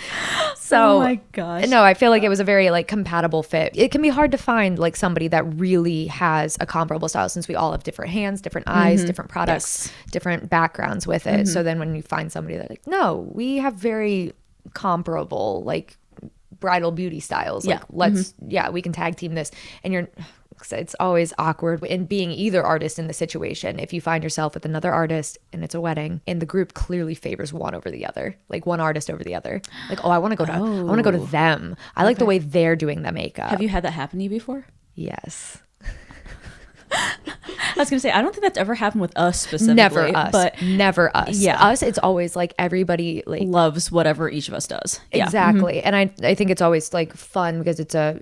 So, oh my gosh. No, I feel like it was a very like compatible fit. It can be hard to find like somebody that really has a comparable style, since we all have different hands, different eyes, different products, different backgrounds with it. So then when you find somebody that like, no, we have very comparable like bridal beauty styles. Like, let's, we can tag team this. And it's always awkward in being either artist in the situation. If you find yourself with another artist and it's a wedding and the group clearly favors one over the other, like one artist over the other, like, I want to go to them. I like the way they're doing the makeup. Have you had that happen to you before? Yes. I was gonna say, I don't think that's ever happened with us specifically. Never us. Yeah, us. It's always like everybody like loves whatever each of us does. Exactly. And I think it's always like fun because it's a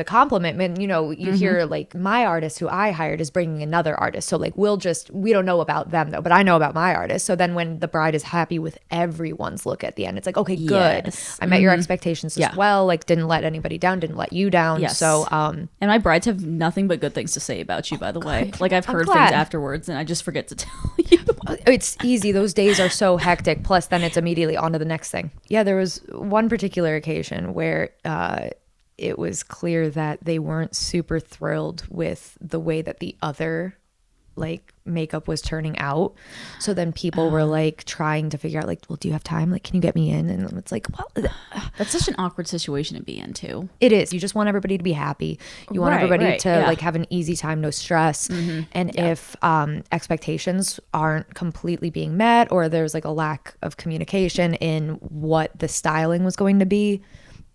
compliment. And you hear like my artist who I hired is bringing another artist, so like we don't know about them though, but I know about my artist. So then when the bride is happy with everyone's look at the end, it's like, okay, good. Yes. I met your expectations as well. Like, didn't let anybody down, didn't let you down. Yes. So and my brides have nothing but good things to say about you, by the way. Like, I've heard things afterwards and I just forget to tell you. It's easy. Those days are so hectic. Plus then it's immediately on to the next thing. Yeah, there was one particular occasion where it was clear that they weren't super thrilled with the way that the other like makeup was turning out. So then people were like trying to figure out like, well, do you have time? Like, can you get me in? And it's like, well, that's such an awkward situation to be in too. It is. You just want everybody to be happy. You want everybody to like have an easy time, no stress. And if expectations aren't completely being met, or there's like a lack of communication in what the styling was going to be,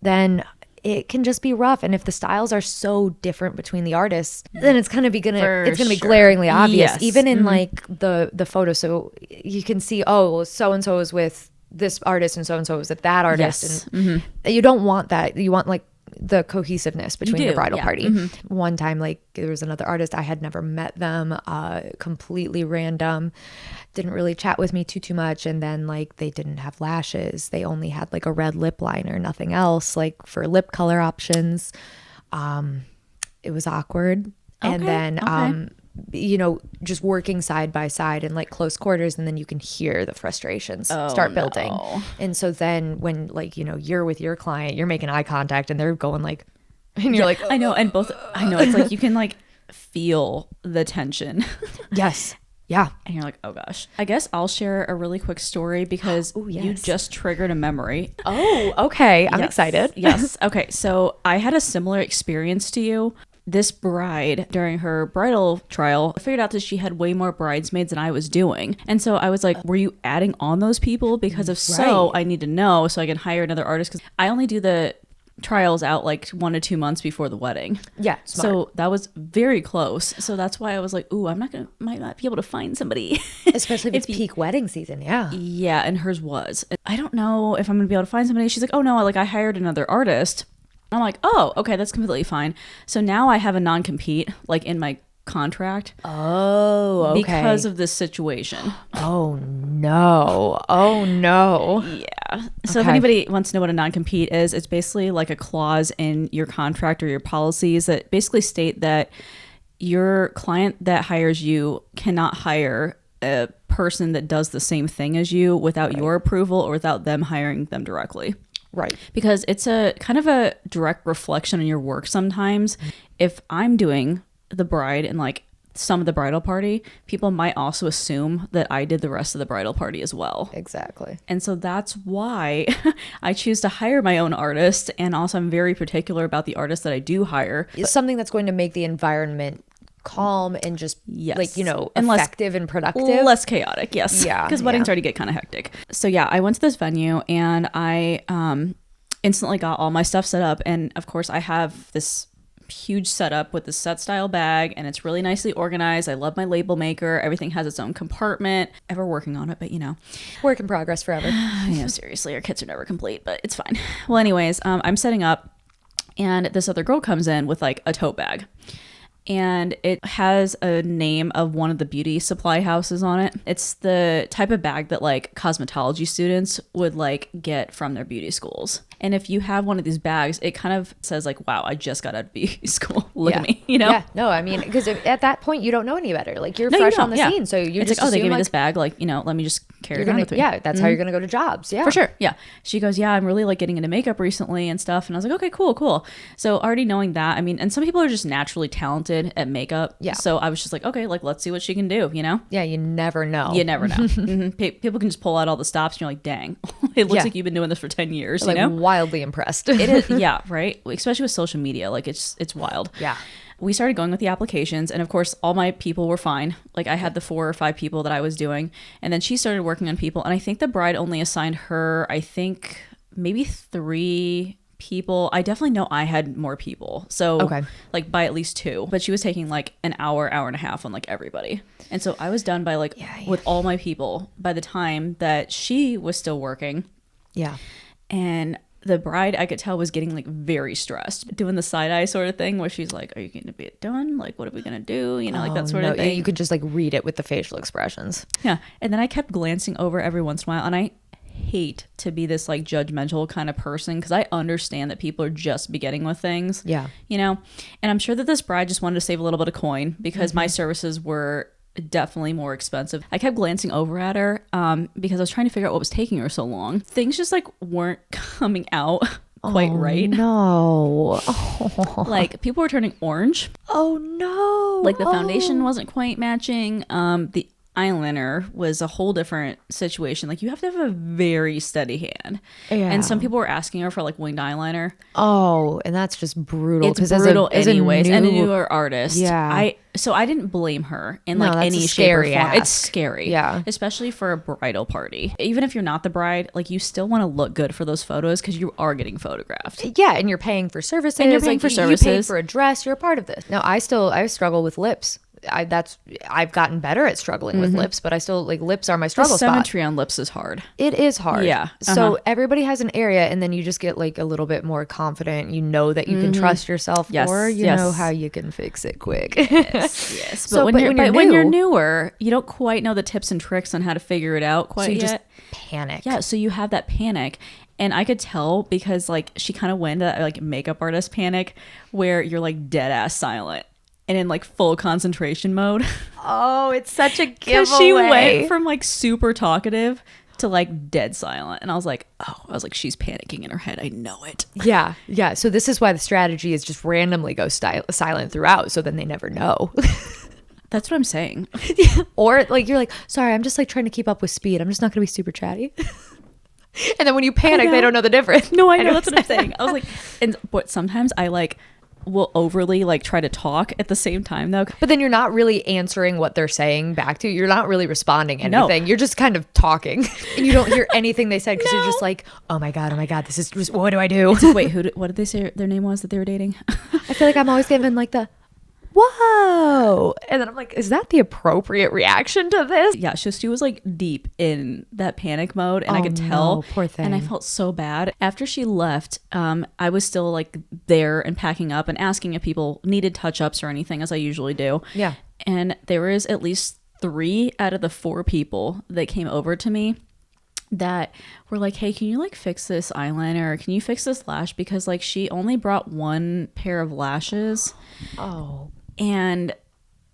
then it can just be rough. And if the styles are so different between the artists, then it's gonna be glaringly obvious. Yes. Even in like the photo, so you can see, oh, so and so is with this artist and so is with that artist. Yes. And you don't want that. You want like the cohesiveness between your bridal party. One time, like, there was another artist, I had never met them, completely random, didn't really chat with me too much, and then like they didn't have lashes, they only had like a red lip liner, nothing else like for lip color options. It was awkward. And then just working side by side in like close quarters, and then you can hear the frustrations start building. And so then when like you're with your client, you're making eye contact and they're going like, and you're like, I know. And both, I know, it's like you can like feel the tension. Yes. Yeah. And you're like, oh gosh. I guess I'll share a really quick story because you just triggered a memory. Oh, okay. I'm excited. Yes. Okay. So I had a similar experience to you. This bride, during her bridal trial, I figured out that she had way more bridesmaids than I was doing. And so I was like, were you adding on those people? Because if so, I need to know so I can hire another artist. Because I only do the trials out like 1 to 2 months before the wedding. Yeah, smart. So that was very close. So that's why I was like, ooh, might not be able to find somebody. Especially if it's peak wedding season. Yeah. Yeah, and hers was. I don't know if I'm gonna be able to find somebody. She's like, oh no, like I hired another artist. I'm like, oh, okay, that's completely fine. So now I have a non-compete like in my contract. Oh, okay. Because of this situation. Oh no. Oh no. Yeah. So if anybody wants to know what a non-compete is, it's basically like a clause in your contract or your policies that basically state that your client that hires you cannot hire a person that does the same thing as you without your approval or without them hiring them directly. Right. Because it's a kind of a direct reflection on your work sometimes. If I'm doing the bride and like some of the bridal party, people might also assume that I did the rest of the bridal party as well. Exactly. And so that's why I choose to hire my own artist. And also I'm very particular about the artists that I do hire. It's something that's going to make the environment calm and just like, you know, effective and productive. Less chaotic, yes. Yeah. Because weddings already get kind of hectic. So yeah, I went to this venue and I instantly got all my stuff set up. And of course I have this huge setup with the set style bag and it's really nicely organized. I love my label maker. Everything has its own compartment. Ever working on it, but you know. Work in progress forever. You know, seriously, our kits are never complete, but it's fine. Well, anyways, I'm setting up and this other girl comes in with like a tote bag. And it has a name of one of the beauty supply houses on it. It's the type of bag that like cosmetology students would like get from their beauty schools. And if you have one of these bags, it kind of says like, wow, I just got out of beauty school. Look at me, you know? Yeah, no, I mean, because at that point, you don't know any better. Like you're fresh on the scene. So you it's just like, oh, they gave me like, this bag. Like, you know, let me just carry it around with me. Yeah, that's how you're going to go to jobs. Yeah. For sure. Yeah. She goes, yeah, I'm really like getting into makeup recently and stuff. And I was like, okay, cool. So already knowing that, I mean, and some people are just naturally talented at makeup. Yeah. So I was just like, okay, like let's see what she can do, you know? Yeah, you never know. You never know. Mm-hmm. People can just pull out all the stops and you're like, dang, it looks like you've been doing this for 10 years, like, you know? wildly impressed. It is, yeah, right? Especially with social media, like it's wild. Yeah. We started going with the applications and of course all my people were fine. Like I had the 4 or 5 people that I was doing and then she started working on people and I think the bride only assigned her, I think maybe 3 people. I definitely know I had more people. So like by at least 2, but she was taking like an hour and a half on like everybody. And so I was done by like with all my people by the time that she was still working. Yeah. And the bride, I could tell, was getting like very stressed, doing the side eye sort of thing where she's like, are you going to be it done? Like, what are we going to do? You know, like that sort of thing. You could just like read it with the facial expressions. Yeah. And then I kept glancing over every once in a while. And I hate to be this like judgmental kind of person because I understand that people are just beginning with things. Yeah. You know, and I'm sure that this bride just wanted to save a little bit of coin because my services were definitely more expensive. I kept glancing over at her because I was trying to figure out what was taking her so long. Things just like weren't coming out quite right. No. Like people were turning orange. Oh no. Like the foundation wasn't quite matching. The eyeliner was a whole different situation. Like you have to have a very steady hand. Yeah. And some people were asking her for like winged eyeliner. Oh, and that's just brutal. It's brutal anyways. And a newer artist. Yeah. So I didn't blame her in like any shape or form. It's scary. Yeah. Especially for a bridal party. Even if you're not the bride, like you still want to look good for those photos because you are getting photographed. Yeah. And you're paying for services. And you're paying for services. You pay for a dress. You're a part of this. No, I struggle with lips. I've gotten better at struggling with lips, but I still like lips are my struggle spot. The symmetry on lips is hard. It is hard. Yeah. So everybody has an area and then you just get like a little bit more confident. You know that you can trust yourself or you know how you can fix it quick. Yes. But, when you're newer, you don't quite know the tips and tricks on how to figure it out quite yet. Just panic. Yeah. So you have that panic. And I could tell because like she kind of went into that like makeup artist panic where you're like dead ass silent. And in like full concentration mode. Oh, it's such a giveaway. She went from like super talkative to like dead silent. And I was like, she's panicking in her head. I know it. Yeah. Yeah. So this is why the strategy is just randomly go silent throughout. So then they never know. That's what I'm saying. Or like, you're like, sorry, I'm just like trying to keep up with speed. I'm just not going to be super chatty. And then when you panic, they don't know the difference. No, I know. That's what I'm saying. I was like, but sometimes I like will overly like try to talk at the same time though. But then you're not really answering what they're saying back to you. You're not really responding anything. You're just kind of talking and you don't hear anything they said because you're just like, oh my God, this is just, what do I do? Like, wait, what did they say their name was that they were dating? I feel like I'm always given like the, whoa. And then I'm like, is that the appropriate reaction to this? Yeah, she was like deep in that panic mode and I could tell. No, poor thing. And I felt so bad. After she left, I was still like there and packing up and asking if people needed touch-ups or anything, as I usually do. Yeah. And there was at least 3 out of the 4 people that came over to me that were like, hey, can you like fix this eyeliner, or can you fix this lash, because like she only brought 1 pair of lashes. Oh. And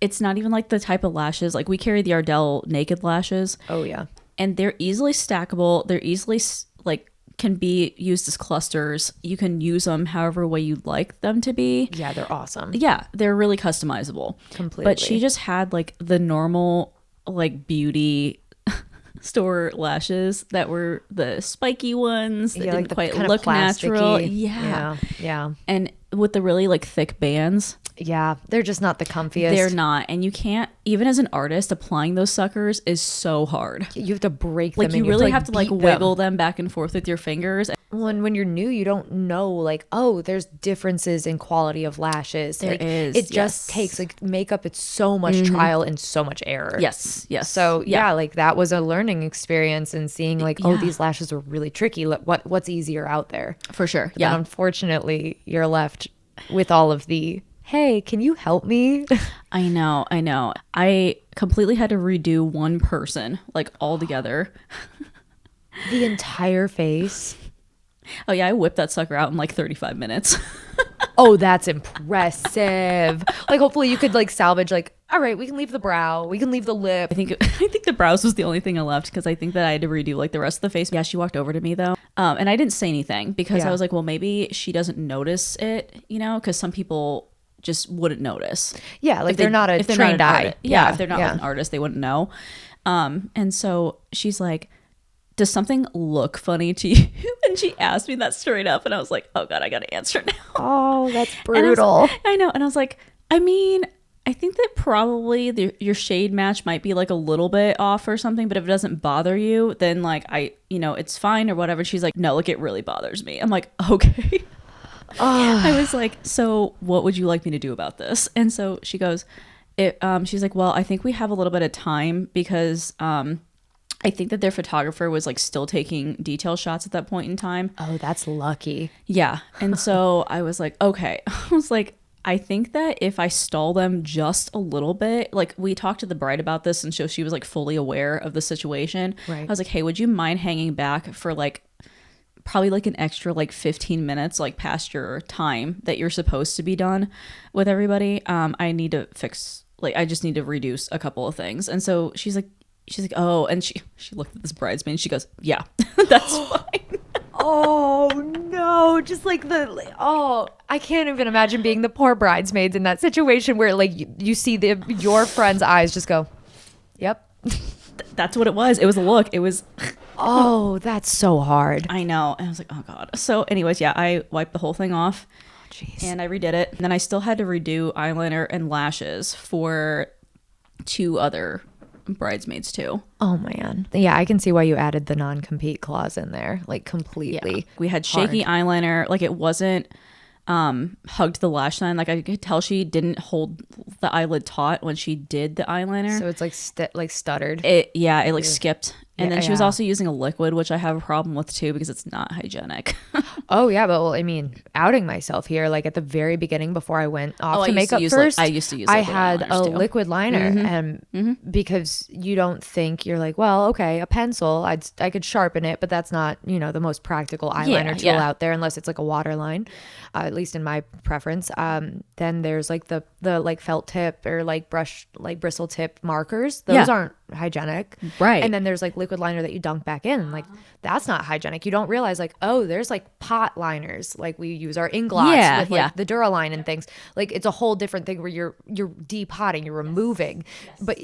it's not even like the type of lashes. Like we carry the Ardell naked lashes. Oh yeah. And they're easily stackable. They're easily like can be used as clusters. You can use them however way you'd like them to be. Yeah, they're awesome. Yeah, they're really customizable. Completely. But she just had like the normal like beauty store lashes that were the spiky ones that didn't quite look natural. Yeah. And with the really like thick bands. Yeah, they're just not the comfiest. They're not. And you can't, even as an artist, applying those suckers is so hard. You have to break them. Like you really have to like wiggle them back and forth with your fingers. When you're new, you don't know like, oh, there's differences in quality of lashes. There is. It just takes like makeup. It's so much trial and so much error. Yes. So yeah, like that was a learning experience, and seeing like, oh, these lashes are really tricky. What's easier out there? For sure. But then unfortunately, you're left with all of the, hey, can you help me? I know. I completely had to redo one person, like all together. The entire face. Oh yeah, I whipped that sucker out in like 35 minutes. Oh, that's impressive. Like hopefully you could like salvage like, all right, we can leave the brow, we can leave the lip. I think the brows was the only thing I left, because I think that I had to redo like the rest of the face. Yeah, she walked over to me though. And I didn't say anything because I was like, well, maybe she doesn't notice it, because some people just wouldn't notice. Yeah, like they're not a trained eye. Yeah, if they're not an artist, they wouldn't know. And so she's like, does something look funny to you? And she asked me that straight up, and I was like, oh God, I gotta answer now. Oh, that's brutal. I know. And I was like, I mean, I think that probably your shade match might be like a little bit off or something, but if it doesn't bother you, then like it's fine or whatever. She's like, no, like it really bothers me. I'm like, okay. I was like, so what would you like me to do about this? And so she goes, she's like, well, I think we have a little bit of time because I think that their photographer was like still taking detail shots at that point in time. Oh, that's lucky. Yeah. And so I was like, okay. I was like, I think that if I stall them just a little bit, like we talked to the bride about this, and so she was like fully aware of the situation. Right. I was like, hey, would you mind hanging back for like probably like an extra like 15 minutes, like past your time that you're supposed to be done with everybody? I need to fix, like, I just need to reduce a couple of things. And so she's like, oh, and she looked at this bridesmaid and she goes, yeah, that's fine. Oh no, just like I can't even imagine being the poor bridesmaids in that situation where like you see your friend's eyes just go, yep. That's what it was. It was a look. It was. Oh, that's so hard. I know. And I was like, oh God. So anyways, yeah, I wiped the whole thing off. Jeez. And I redid it. And then I still had to redo eyeliner and lashes for 2 other bridesmaids too. Oh man. Yeah, I can see why you added the non-compete clause in there, like completely. Yeah. We had shaky eyeliner, like it wasn't hugged the lash line. Like I could tell she didn't hold the eyelid taut when she did the eyeliner. So it's like stuttered. It like skipped. And then she was also using a liquid, which I have a problem with too because it's not hygienic. Oh yeah, but well, I mean, outing myself here, like at the very beginning before I went off to makeup first, I used to use. I had a liquid liner, Mm-hmm. and because you don't think, you're like, well, okay, a pencil, I could sharpen it, but that's not the most practical eyeliner tool out there unless it's like a water line, at least in my preference. Then there's like the the like felt tip or like brush, like bristle tip markers. Those aren't hygienic. Right. And then there's like liquid liner that you dunk back in. Like that's not hygienic. You don't realize like, oh, there's like pot liners. Like we use our Inglots with like the Duraline and things. Like it's a whole different thing where you're depotting, you're removing. But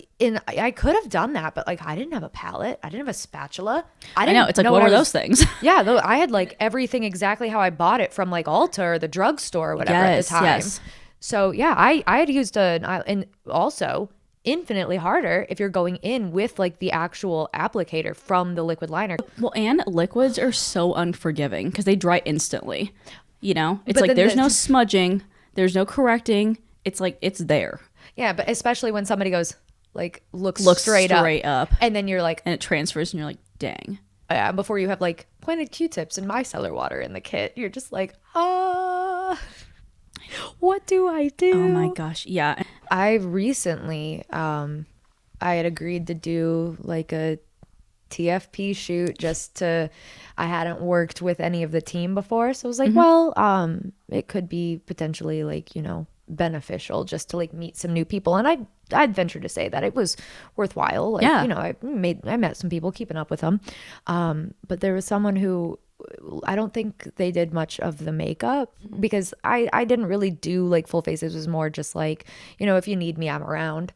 I could have done that, but like I didn't have a palette. I didn't have a spatula. I know. It's like, what were those things? Yeah. Though I had like everything exactly how I bought it from like Ulta or the drugstore or whatever at the time. Yes. So yeah, I had used and also infinitely harder if you're going in with like the actual applicator from the liquid liner. Well, and liquids are so unforgiving because they dry instantly. You know, it's like there's no smudging, there's no correcting. It's like it's there. Yeah, but especially when somebody goes like looks straight up, and then you're like, and it transfers, and you're like, dang. Yeah, before you have like pointed Q-tips and micellar water in the kit, you're just like, what do I do? Oh my gosh, yeah. I recently, I had agreed to do like a TFP shoot I hadn't worked with any of the team before. So I was like, well, it could be potentially like, you know, beneficial just to like meet some new people. And I'd venture to say that it was worthwhile. Like, you know, I met some people, keeping up with them. But there was someone who, I don't think they did much of the makeup because I didn't really do like full faces. It was more just like, you know, if you need me, I'm around.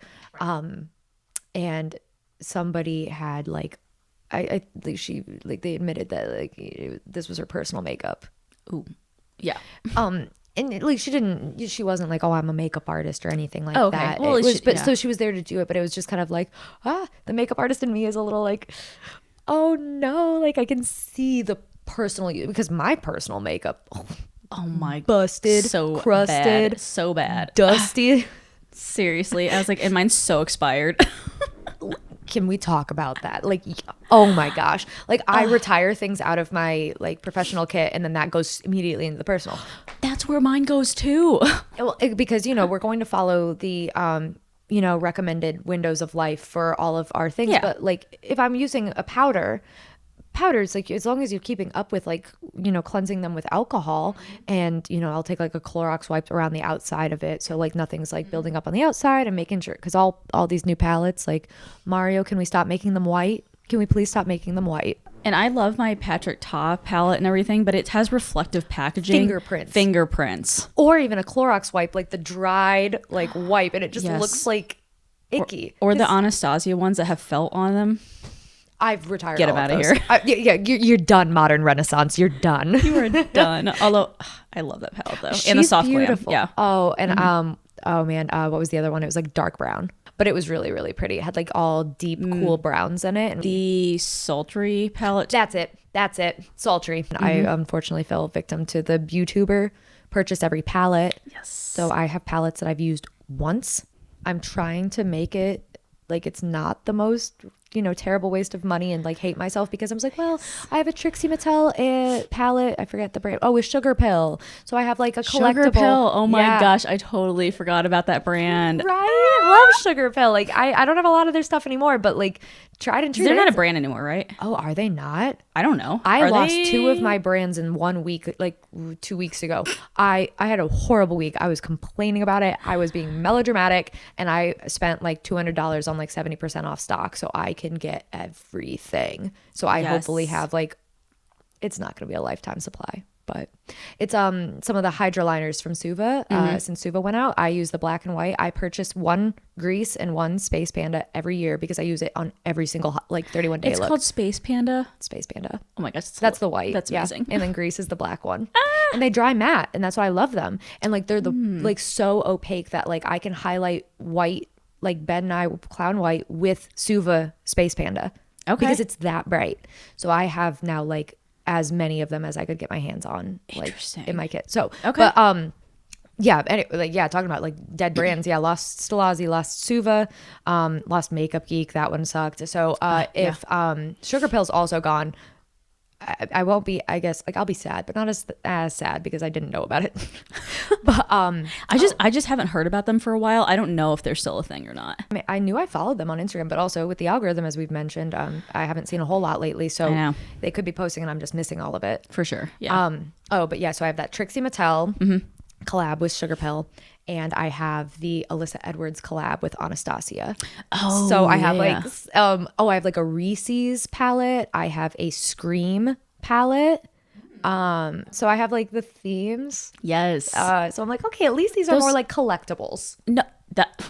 And somebody had like, they admitted that like this was her personal makeup. Ooh, yeah. And like she wasn't like, oh, I'm a makeup artist or anything like that. Well, so she was there to do it, but it was just kind of like, the makeup artist in me is a little like, oh no, like I can see the personal, because my personal makeup, oh my, busted, so crusted, so bad, dusty. Seriously, I was like, and mine's so expired. Can we talk about that? Like, oh my gosh. Like I retire things out of my like professional kit and then that goes immediately into the personal. That's where mine goes too. Well, because, you know, we're going to follow the, you know, recommended windows of life for all of our things. Yeah. But like if I'm using a powders, like as long as you're keeping up with like, you know, cleansing them with alcohol and, you know, I'll take like a Clorox wipe around the outside of it. So like nothing's like building up on the outside and making sure, because all these new palettes, like Mario, can we stop making them white? Can we please stop making them white? And I love my Patrick Ta palette and everything, but it has reflective packaging. Fingerprints. Or even a Clorox wipe, like the dried like wipe, and it just looks like icky. Or the Anastasia ones that have felt on them. I've retired. Get them out of here. You're done, modern Renaissance. You're done. You are done. Although I love that palette though. And the soft beautiful. Glam. Yeah. Oh, and oh man, what was the other one? It was like dark brown, but it was really, really pretty. It had like all deep, cool browns in it. The Sultry palette. That's it. Sultry. I unfortunately fell victim to the YouTuber purchase every palette. Yes. So I have palettes that I've used once. I'm trying to make it like it's not the most, you know, terrible waste of money and like hate myself because I was like, well, I have a Trixie Mattel palette. I forget the brand. Oh, it's Sugar Pill. So I have like a collectible. Sugar Pill. Oh my gosh. I totally forgot about that brand. Right? Love Sugar Pill. Like I don't have a lot of their stuff anymore, but like tried and true. They're not a brand anymore, right? Oh, are they not? I don't know. I lost 2 of my brands in 1 week, like 2 weeks ago. I had a horrible week. I was complaining about it. I was being melodramatic and I spent like $200 on like 70% off stock. So I can get everything. So I hopefully have like, it's not going to be a lifetime supply, but it's some of the Hydra liners from Suva. Since Suva went out, I use the black and white. I purchase 1 Grease and 1 Space Panda every year because I use it on every single like 31-day It's look. called Space Panda. Space Panda. Oh my gosh. That's the white. That's amazing. And then Grease is the black one. And they dry matte, and that's why I love them. And like they're the like so opaque that like I can highlight white, like Ben and I Clown White with Suva Space Panda. Okay. Because it's that bright. So I have now like as many of them as I could get my hands on, like in my kit. So, okay. But yeah, anyway, like talking about like dead brands. Yeah, lost Stilazzi, lost Suva, lost Makeup Geek. That one sucked. So if Sugar Pill's also gone, I won't be. I guess like I'll be sad, but not as sad because I didn't know about it. But I just haven't heard about them for a while. I don't know if they're still a thing or not. I mean, I knew I followed them on Instagram, but also with the algorithm, as we've mentioned, I haven't seen a whole lot lately. So they could be posting, and I'm just missing all of it for sure. Yeah. But yeah, so I have that Trixie Mattel collab with Sugar Pill, and I have the Alyssa Edwards collab with Anastasia. Oh, So I have yeah. I have like a Reese's palette. I have a Scream palette. So I have like the themes. Yes. So I'm like, okay, at least these are Those- more like collectibles. No, that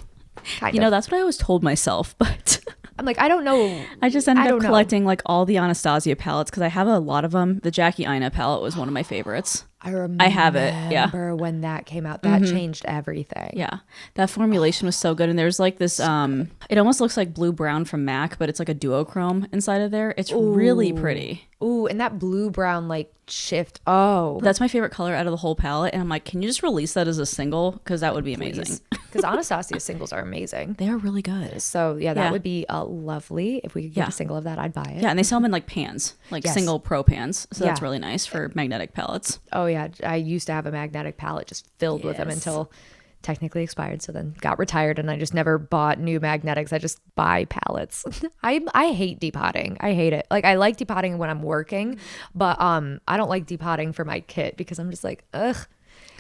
Kind you of. know that's what I always told myself, but I'm like, I don't know. I just ended I up don't know. collecting like all the Anastasia palettes because I have a lot of them. The Jackie Ina palette was one of my favorites. I remember I have it. Yeah. when that came out. That changed everything. Yeah. That formulation was so good. And there's like this, it almost looks like blue brown from MAC, but it's like a duochrome inside of there. It's really pretty. Ooh, and that blue brown like shift. Oh, That's my favorite color out of the whole palette. And I'm like, can you just release that as a single? Because that would be amazing. because Anastasia's singles are amazing. They are really good. So yeah, that Yeah. would be lovely if we could get a single of that. I'd buy it. Yeah. And they sell them in like pans, like Yes. single pro pans. So that's Yeah. really nice for magnetic palettes. Oh yeah, I used to have a magnetic palette just filled with them Yes. until technically expired. So then got retired, and I just never bought new magnetics. I just buy palettes. I hate depotting. I hate it. Like I like depotting when I'm working, but I don't like depotting for my kit because I'm just like ugh.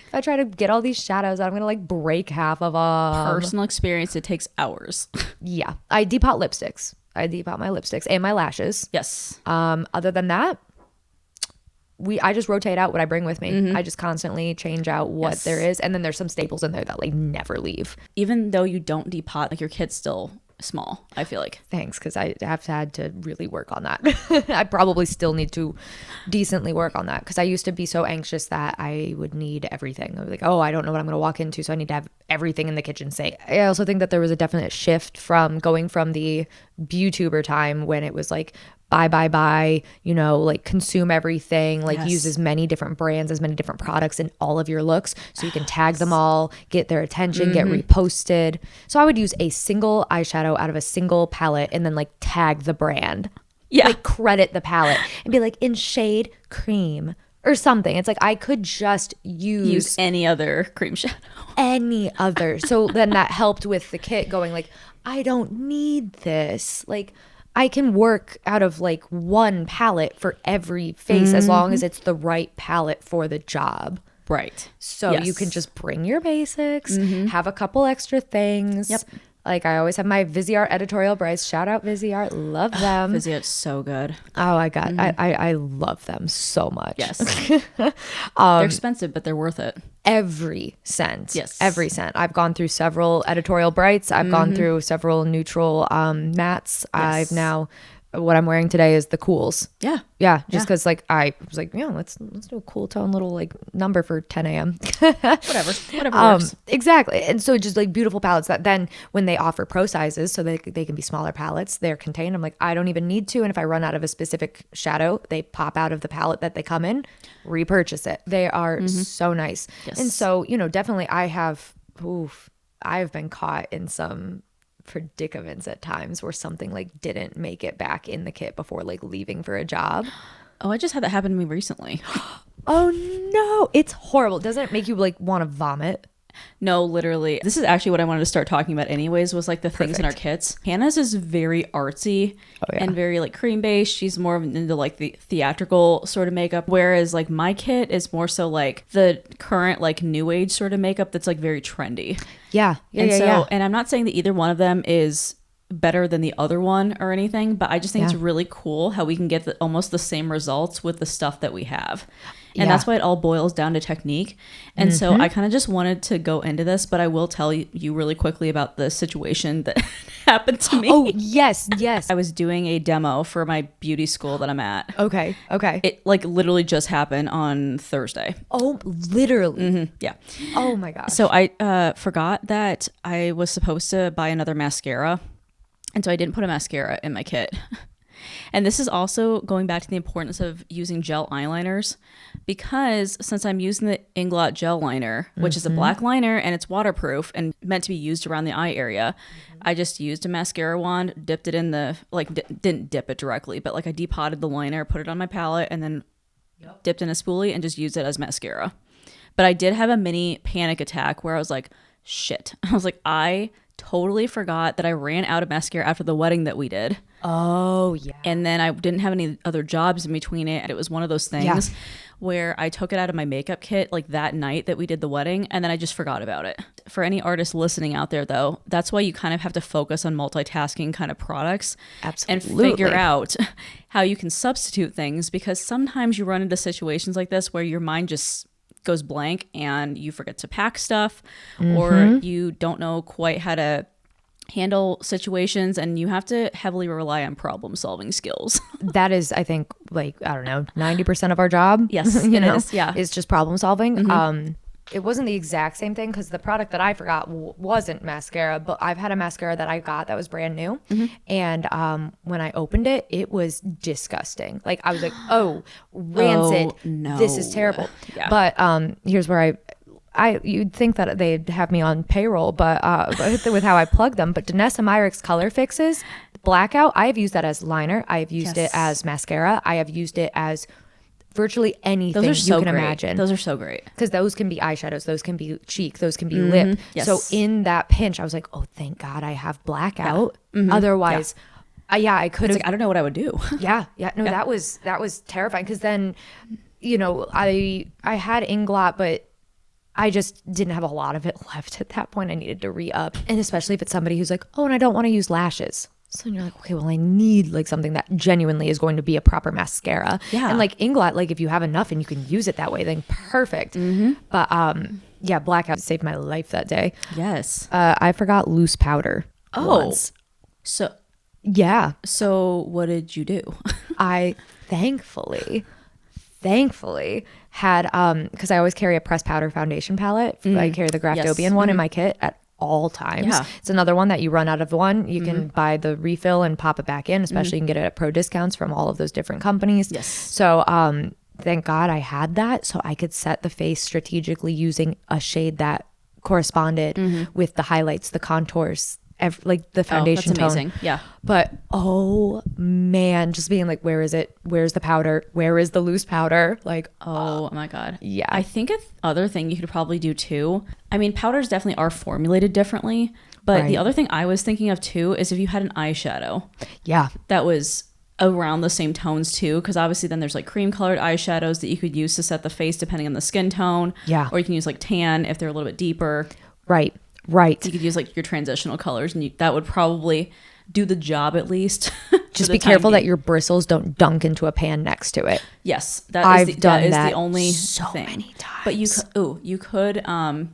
If I try to get all these shadows out, I'm gonna like break half of them. Personal experience, it takes hours. Yeah, I depot lipsticks. I depot my lipsticks and my lashes. Yes. Other than that, I just rotate out what I bring with me. I just constantly change out what Yes. there is, and then there's some staples in there that like never leave. Even though you don't depot, like your kit's still small, I feel like. Thanks, because I have had to really work on that. I probably still need to decently work on that because I used to be so anxious that I would need everything. I was like, oh, I don't know what I'm going to walk into, so I need to have everything in the kitchen safe. I also think that there was a definite shift from going from the YouTuber time when it was like buy, you know, like consume everything, like Yes. use as many different brands, as many different products in all of your looks so you can tag them all, get their attention, get reposted. So I would use a single eyeshadow out of a single palette and then like tag the brand. Yeah. Like credit the palette and be like in shade cream or something. It's like I could just Use any other cream shadow. any other. So then that helped with the kit going like, I don't need this. Like I can work out of like one palette for every face as long as it's the right palette for the job. Right. So you Yes. can just bring your basics, have a couple extra things. Yep. Like I always have my Viziart editorial brides. Shout out Viziart. Love them. Viziar's so good. Oh, I love them so much. Yes. They're expensive, but they're worth it. Every cent. Yes. Every cent. I've gone through several editorial brights. I've gone through several neutral mattes. I've now, what I'm wearing today is the cools. Yeah. Yeah. Just Yeah. because like I was like, yeah, let's do a cool tone little like number for 10 a.m. Whatever works. Exactly. And so just like beautiful palettes that then when they offer pro sizes so they can be smaller palettes, they're contained. I'm like, I don't even need to. And if I run out of a specific shadow, they pop out of the palette that they come in, repurchase it. They are so nice. Yes. And so, you know, definitely I've been caught in some predicaments at times where something like didn't make it back in the kit before like leaving for a job. Oh, I just had that happen to me recently. Oh no, it's horrible. Doesn't it make you like want to vomit? No, literally. This is actually what I wanted to start talking about anyways, was like the things in our kits. Hannah's is very artsy and very like cream based. She's more into like the theatrical sort of makeup. Whereas like my kit is more so like the current like new age sort of makeup that's like very trendy. Yeah. And I'm not saying that either one of them is better than the other one or anything, but I just think it's really cool how we can get almost the same results with the stuff that we have. And that's why it all boils down to technique. And so I kind of just wanted to go into this, but I will tell you really quickly about the situation that happened to me. Oh, yes. I was doing a demo for my beauty school that I'm at. Okay. It like literally just happened on Thursday. Oh, literally. Yeah. Oh my gosh. So I forgot that I was supposed to buy another mascara. And so I didn't put a mascara in my kit. And this is also going back to the importance of using gel eyeliners, because since I'm using the Inglot gel liner, which is a black liner and it's waterproof and meant to be used around the eye area, I just used a mascara wand, dipped it in the, like didn't dip it directly, but like I depotted the liner, put it on my palette, and then dipped in a spoolie and just used it as mascara. But I did have a mini panic attack where I was like, shit. I was like, I totally forgot that I ran out of mascara after the wedding that we did. Oh, yeah. And then I didn't have any other jobs in between it. It was one of those things where I took it out of my makeup kit like that night that we did the wedding, and then I just forgot about it. For any artists listening out there, though, that's why you kind of have to focus on multitasking kind of products. Absolutely. And figure out how you can substitute things, because sometimes you run into situations like this where your mind just goes blank and you forget to pack stuff, or you don't know quite how to handle situations, and you have to heavily rely on problem solving skills. That is, I think, like, I don't know, 90% of our job. Yes, is just problem solving. It wasn't the exact same thing, because the product that I forgot wasn't mascara, but I've had a mascara that I got that was brand new. And when I opened it, it was disgusting. Like, I was like, oh, rancid. Oh, no. This is terrible. Yeah. But here's where you'd think that they'd have me on payroll, but with how I plug them. But Danessa Myricks Color Fixes Blackout, I have used that as liner. I have used it as mascara. I have used it as virtually anything you can imagine. Those are so great. Because those can be eyeshadows, those can be cheek, those can be lip. Yes. So in that pinch, I was like, oh, thank God I have Blackout. Otherwise, I could have. Like, I don't know what I would do. No, that was terrifying. Because then, I had Inglot, but I just didn't have a lot of it left at that point. I needed to re-up. And especially if it's somebody who's like, oh, and I don't want to use lashes. So you're like, okay, well, I need like something that genuinely is going to be a proper mascara. Yeah. And like Inglot, like if you have enough and you can use it that way, then perfect. But Blackout saved my life that day. Yes. I forgot loose powder once. So Yeah. So what did you do? I thankfully had because I always carry a pressed powder foundation palette. I carry the Graftobian one in my kit at all times. Yeah. It's another one that you run out of one, you can buy the refill and pop it back in, especially you can get it at pro discounts from all of those different companies. Yes. So thank God I had that, so I could set the face strategically using a shade that corresponded with the highlights, the contours, like the foundation that's amazing. tone. Yeah. But oh man, just being like, where is it? Where's the powder? Where is the loose powder? Like, oh my God. Yeah. I think other thing you could probably do too, I mean, powders definitely are formulated differently, but the other thing I was thinking of too is if you had an eyeshadow that was around the same tones too, because obviously then there's like cream colored eyeshadows that you could use to set the face depending on the skin tone. Yeah. Or you can use like tan if they're a little bit deeper. Right. You could use like your transitional colors, and that would probably do the job at least. Just be careful that your bristles don't dunk into a pan next to it. Yes, that is the only so thing. Many times. But you could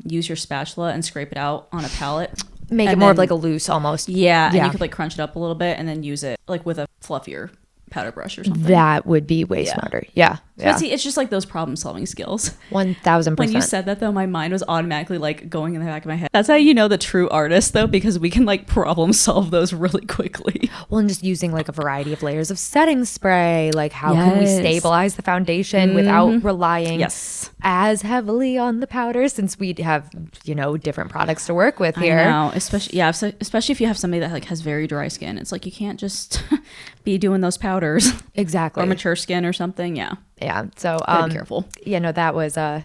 use your spatula and scrape it out on a palette. Make it more of like a loose almost. Yeah, and you could like crunch it up a little bit and then use it like with a fluffier powder brush or something. That would be way smarter. Yeah. But see, it's just like those problem solving skills. 1000%. When you said that though, my mind was automatically like going in the back of my head. That's how you know the true artist though, because we can like problem solve those really quickly. Well, and just using like a variety of layers of setting spray, like how can we stabilize the foundation without relying as heavily on the powder, since we have, different products to work with here. I know, especially if you have somebody that like has very dry skin. It's like you can't just be doing those powders. Exactly. Or mature skin or something. Yeah. Yeah. So be careful. That was a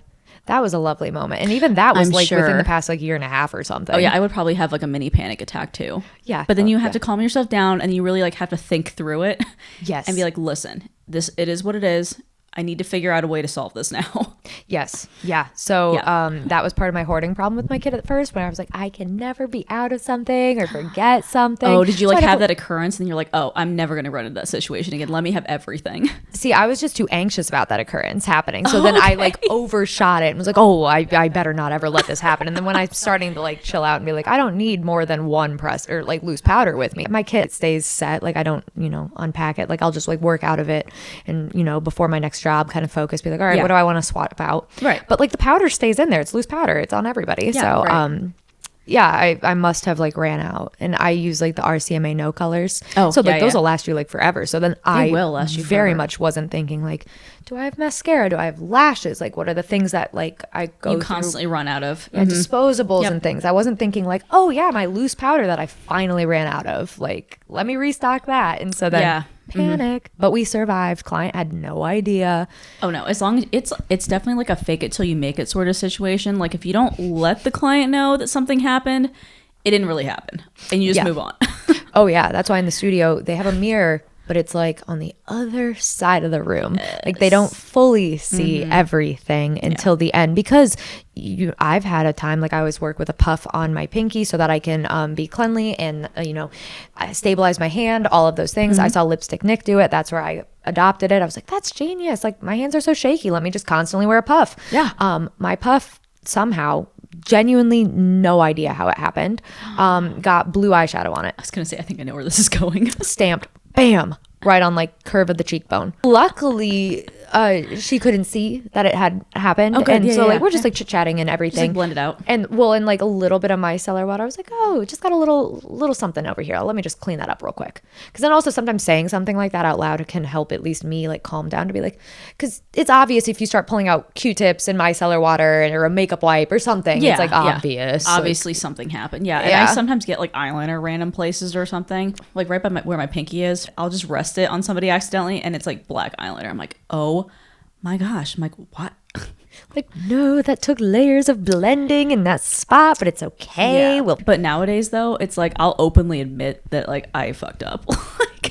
lovely moment. And even that was within the past like year and a half or something. Oh yeah, I would probably have like a mini panic attack too. Yeah. But then you have to calm yourself down, and you really like have to think through it. Yes. And be like, listen, it is what it is. I need to figure out a way to solve this now. Yes. Yeah. So that was part of my hoarding problem with my kid at first, when I was like, I can never be out of something or forget something. Oh, did you have that occurrence and you're like, oh, I'm never going to run into that situation again. Let me have everything. See, I was just too anxious about that occurrence happening. So then I like overshot it and was like, oh, I better not ever let this happen. And then when I'm starting to like chill out and be like, I don't need more than one press or like loose powder with me. My kit stays set. Like I don't, unpack it. Like I'll just like work out of it and, before my next job kind of focus, be like, all right, what do I want to swap out? Right. But like the powder stays in there. It's loose powder. It's on everybody. I must have like ran out, and I use like the RCMA no colors. Oh, so like those will last you like forever. So then I will last you very forever. Much wasn't thinking like, do I have mascara? Do I have lashes? Like what are the things that like I go you constantly run out of? Yeah, disposables and things. I wasn't thinking like, oh yeah, my loose powder that I finally ran out of. Like let me restock that. And so then panic. But we survived. Client had no idea. Oh no, as long as it's definitely like a fake it till you make it sort of situation. Like if you don't let the client know that something happened, it didn't really happen, and you just move on. Oh yeah, that's why in the studio they have a mirror, but it's like on the other side of the room. Like they don't fully see everything until the end, because I've had a time, like I always work with a puff on my pinky so that I can be cleanly and I stabilize my hand, all of those things. I saw Lipstick Nick do it. That's where I adopted it. I was like, that's genius. Like my hands are so shaky. Let me just constantly wear a puff. Yeah. My puff somehow, genuinely no idea how it happened, got blue eyeshadow on it. I was gonna say, I think I know where this is going. Stamped, bam, right on like curve of the cheekbone. Luckily, she couldn't see that it had happened. Okay, and so like we're just like chit-chatting and everything. Just like blend it out. And well, in like a little bit of micellar water, I was like, oh, it just got a little something over here. Let me just clean that up real quick. Because then also sometimes saying something like that out loud can help at least me like calm down, to be like, because it's obvious if you start pulling out Q-tips and micellar water or a makeup wipe or something, it's like obvious. Obviously something happened. Yeah. And I sometimes get like eyeliner random places or something, like right by where my pinky is. I'll just rest it on somebody accidentally and it's like black eyeliner. I'm like, oh my gosh. I'm like, what? Like, no, that took layers of blending in that spot, but it's okay. Yeah. But nowadays though, it's like I'll openly admit that like I fucked up.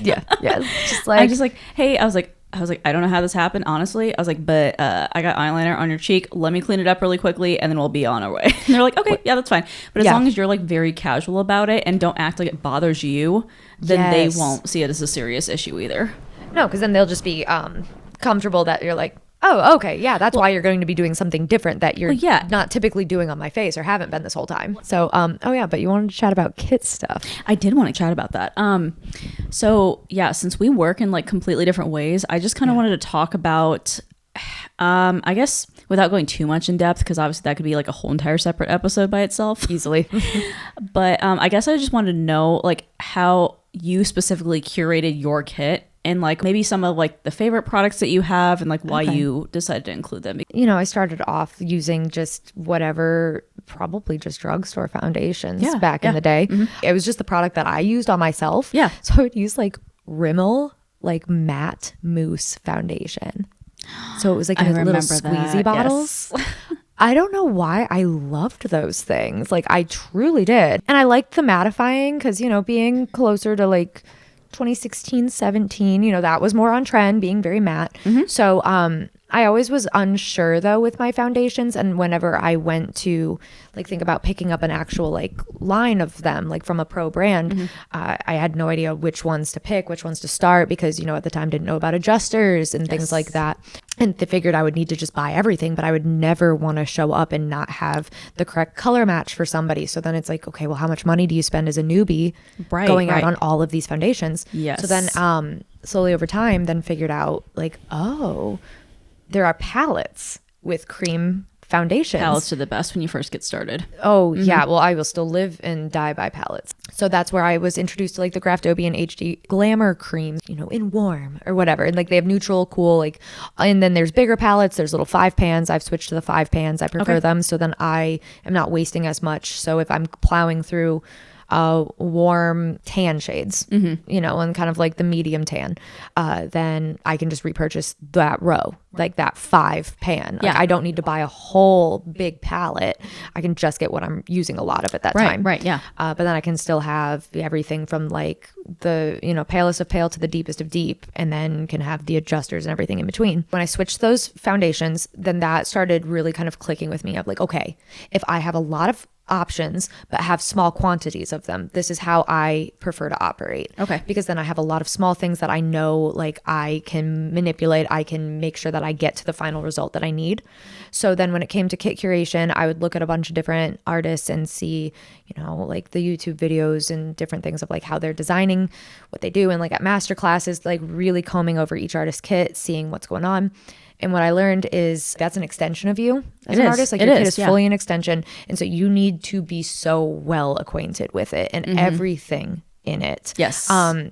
Yeah. Just like, I'm just like, hey, I was like, I don't know how this happened, honestly. I was like, but I got eyeliner on your cheek. Let me clean it up really quickly, and then we'll be on our way. And they're like, okay, yeah, that's fine. But as long as you're like very casual about it and don't act like it bothers you, then they won't see it as a serious issue either. No, because then they'll just be comfortable that you're like, oh, okay, yeah, that's why you're going to be doing something different that you're not typically doing on my face or haven't been this whole time. So, but you wanted to chat about kit stuff. I did want to chat about that. So yeah, since we work in like completely different ways, I just kind of wanted to talk about, I guess without going too much in depth, because obviously that could be like a whole entire separate episode by itself. Easily. But I guess I just wanted to know like how you specifically curated your kit, and like maybe some of like the favorite products that you have and like why you decided to include them. I started off using just whatever, probably just drugstore foundations back in the day. It was just the product that I used on myself. Yeah. So I would use like Rimmel, like matte mousse foundation. So it was like in little squeezy bottles. Yes. I don't know why I loved those things. Like I truly did. And I liked the mattifying because, being closer to like 2016, 17, that was more on trend, being very matte. So I always was unsure though with my foundations, and whenever I went to like think about picking up an actual like line of them, like from a pro brand, I had no idea which ones to pick, which ones to start, because at the time didn't know about adjusters and things like that, and they figured I would need to just buy everything, but I would never want to show up and not have the correct color match for somebody. So then it's like, okay, well, how much money do you spend as a newbie going out on all of these foundations? Yes. So then slowly over time then figured out like, oh, there are palettes with cream foundations. Palettes are the best when you first get started. Oh, yeah. Well, I will still live and die by palettes. So that's where I was introduced to like the Graftobian HD Glamour creams, in warm or whatever. And like they have neutral, cool, like, and then there's bigger palettes. There's little 5 pans. I've switched to the 5 pans. I prefer them. So then I am not wasting as much. So if I'm plowing through warm tan shades, and kind of like the medium tan, then I can just repurchase that row, like that 5 pan. Like I don't need to buy a whole big palette. I can just get what I'm using a lot of at that time. Right. Yeah. But then I can still have everything from like the, palest of pale to the deepest of deep, and then can have the adjusters and everything in between. When I switched those foundations, then that started really kind of clicking with me of like, okay, if I have a lot of options but have small quantities of them, this is how I prefer to operate. Okay. Because then I have a lot of small things that I know like I can manipulate. I can make sure that I get to the final result that I need. So then when it came to kit curation, I would look at a bunch of different artists and see, like the YouTube videos and different things of like how they're designing, what they do, and like at master classes, like really combing over each artist's kit, seeing what's going on. And what I learned is that's an extension of you as an artist. Like your kit is fully an extension. And so you need to be so well acquainted with it and everything in it. Yes.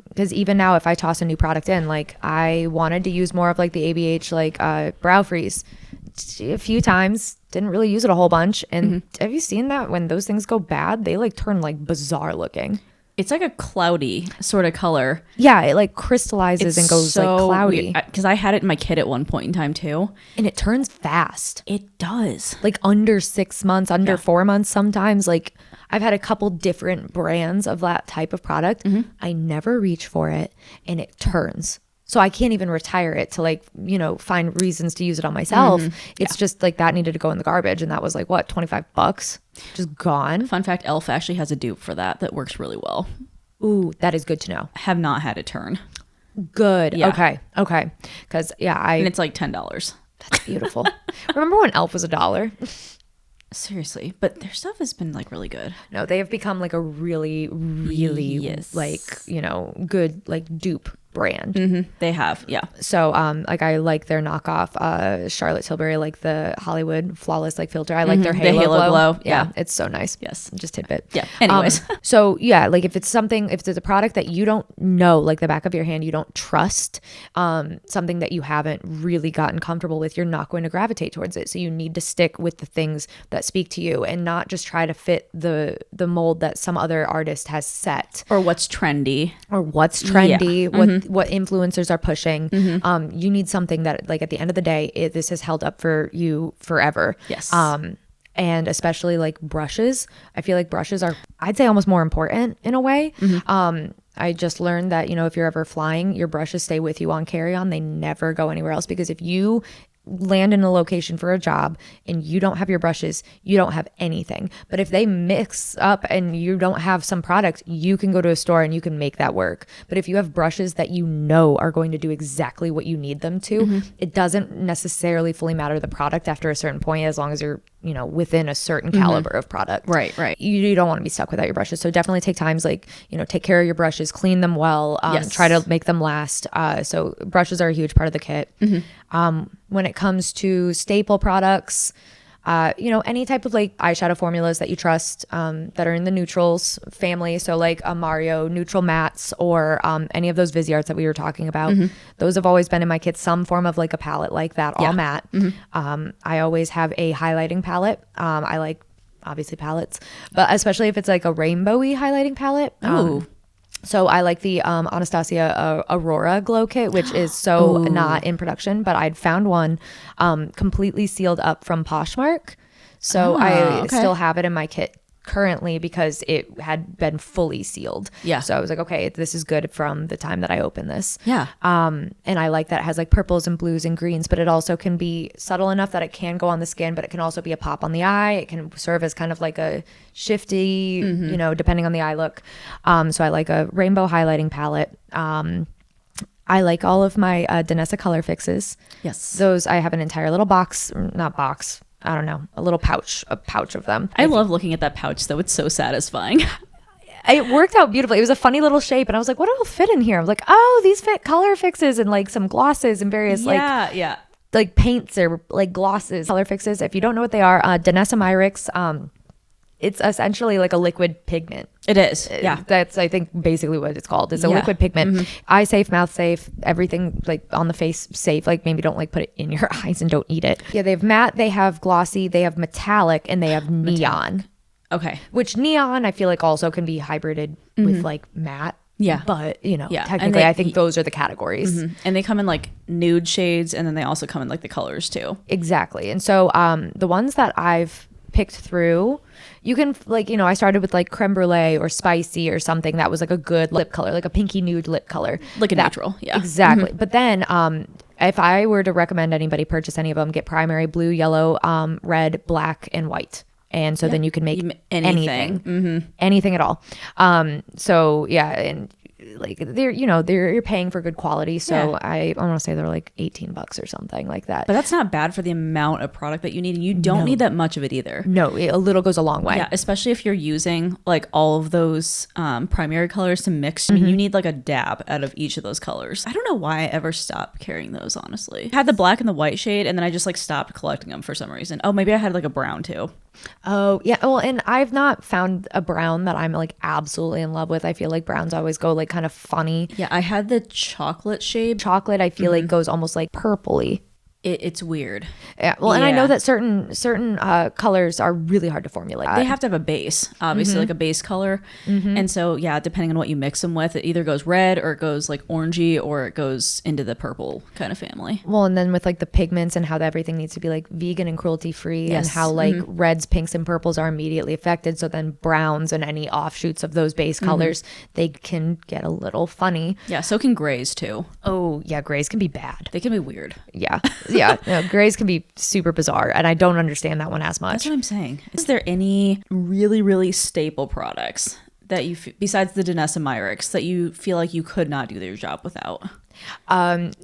Because even now, if I toss a new product in, like I wanted to use more of like the ABH, like brow freeze a few times, didn't really use it a whole bunch. And have you seen that when those things go bad, they like turn like bizarre looking? It's like a cloudy sort of color. Yeah, it like crystallizes and goes like cloudy. Because I had it in my kit at one point in time too. And it turns fast. It does. Like under 6 months, under 4 months sometimes. Like I've had a couple different brands of that type of product. I never reach for it and it turns. So I can't even retire it to like, you know, find reasons to use it on myself. It's just like that needed to go in the garbage. And that was like, what, $25? Just gone. Fun fact, Elf actually has a dupe for that works really well. Ooh, that is good to know. Have not had it turn. Good. Yeah. Okay. Because and it's like $10. That's beautiful. Remember when Elf was $1? Seriously, but their stuff has been like really good. No, they have become like a really, really like, you know, good like dupe brand. They have, yeah. So like I like their knockoff Charlotte Tilbury, like the Hollywood flawless like filter. I like their halo glow. Yeah, it's so nice. Yes, just tidbit. Yeah, anyways. So yeah, like if it's a product that you don't know, like the back of your hand, you don't trust, something that you haven't really gotten comfortable with, you're not going to gravitate towards it. So you need to stick with the things that speak to you and not just try to fit the mold that some other artist has set, or what's trendy, what influencers are pushing. You need something that like at the end of the day, this has held up for you forever. Yes. And especially like brushes. I feel like brushes are, I'd say, almost more important in a way. I just learned that, you know, if you're ever flying, your brushes stay with you on carry-on. They never go anywhere else, because if you land in a location for a job and you don't have your brushes, you don't have anything. But if they mix up and you don't have some product, you can go to a store and you can make that work. But if you have brushes that you know are going to do exactly what you need them to, it doesn't necessarily fully matter the product after a certain point, as long as you're, you know, within a certain caliber of product. Right. You don't want to be stuck without your brushes. So definitely take times, like, you know, take care of your brushes, clean them well, try to make them last. So brushes are a huge part of the kit. When it comes to staple products, you know, any type of like eyeshadow formulas that you trust, that are in the neutrals family. So like a Mario neutral mattes, or any of those Visearts that we were talking about. Those have always been in my kit, some form of like a palette like that, all matte. I always have a highlighting palette. I like obviously palettes, but especially if it's like a rainbowy highlighting palette. So I like the Anastasia Aurora Glow Kit, which is not in production, but I'd found one completely sealed up from Poshmark. So I still have it in my kit currently because it had been fully sealed. Yeah. So I was like, okay, this is good from the time that I opened this. Yeah. And I like that it has like purples and blues and greens, but it also can be subtle enough that it can go on the skin, but it can also be a pop on the eye. It can serve as kind of like a shifty, you know, depending on the eye look. So I like a rainbow highlighting palette. I like all of my Danessa color fixes. Yes. Those, I have an entire little I don't know, a pouch of them. I love looking at that pouch though. It's so satisfying. It worked out beautifully. It was a funny little shape, and I was like, what will fit in here? I was like, oh, these fit color fixes and like some glosses and various like paints or like glosses, color fixes. If you don't know what they are, Danessa Myrix, it's essentially like a liquid pigment. It is. Yeah. That's, I think, basically what it's called. It's a liquid pigment. Eye safe, mouth safe, everything like on the face safe. Like maybe don't like put it in your eyes and don't eat it. Yeah, they have matte, they have glossy, they have metallic, and they have neon. Okay. Which neon, I feel like also can be hybrided with like matte. Yeah. But, you know, technically I think those are the categories. And they come in like nude shades, and then they also come in like the colors too. Exactly. And so the ones that I've picked through, you can, like, you know, I started with like creme brulee or spicy or something that was like a good lip color, like a pinky nude lip color, like a neutral. Yeah, exactly. But then if I were to recommend anybody purchase any of them, get primary blue, yellow, red, black, and white. And so then you can make anything at all. So yeah, and like you're paying for good quality. So I want to say they're like $18 or something like that. But that's not bad for the amount of product that you need. And you don't need that much of it either. No, a little goes a long way. Yeah, especially if you're using like all of those primary colors to mix. I mean, you need like a dab out of each of those colors. I don't know why I ever stopped carrying those, honestly. I had the black and the white shade, and then I just like stopped collecting them for some reason. Oh, maybe I had like a brown too. Oh, yeah. Well, and I've not found a brown that I'm like absolutely in love with. I feel like browns always go like kind of funny. Yeah, I had the chocolate shade. Chocolate, I feel like goes almost like purpley. it's weird. Yeah. Well, and I know Yeah. that certain colors are really hard to formulate. They have to have a base, obviously, like a base color. And so, yeah, depending on what you mix them with, it either goes red or it goes like orangey or it goes into the purple kind of family. Well, and then with like the pigments and how everything needs to be like vegan and cruelty free, and Yes. how like reds, pinks, and purples are immediately affected. So then browns and any offshoots of those base colors, they can get a little funny. Yeah, so can grays too. Oh, yeah, grays can be bad. They can be weird. Yeah. Yeah. No, grays can be super bizarre. And I don't understand that one as That's much. what I'm saying. Is there any really, really staple products that you, besides the Danessa Myricks, that you feel like you could not do your job without?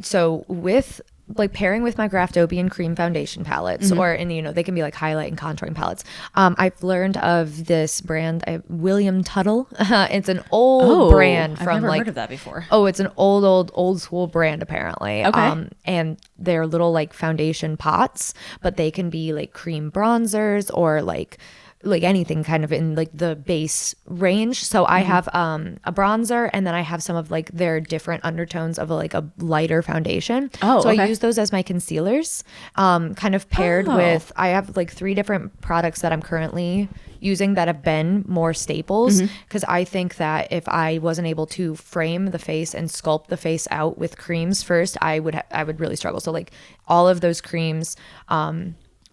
So with like pairing with my Graftobian cream foundation palettes, or, and you know, they can be like highlight and contouring palettes. I've learned of this brand, William Tuttle. It's an old brand from I've never like, heard of that before. oh, it's an old school brand apparently. Okay. And they're little like foundation pots, but they can be like cream bronzers or like anything kind of in like the base range. So I have a bronzer, and then I have some of like their different undertones of like a lighter foundation. Oh, so I okay. use those as my concealers, kind of paired with, I have like 3 different products that I'm currently using that have been more staples, because I think that if I wasn't able to frame the face and sculpt the face out with creams first, I would really struggle. So like all of those creams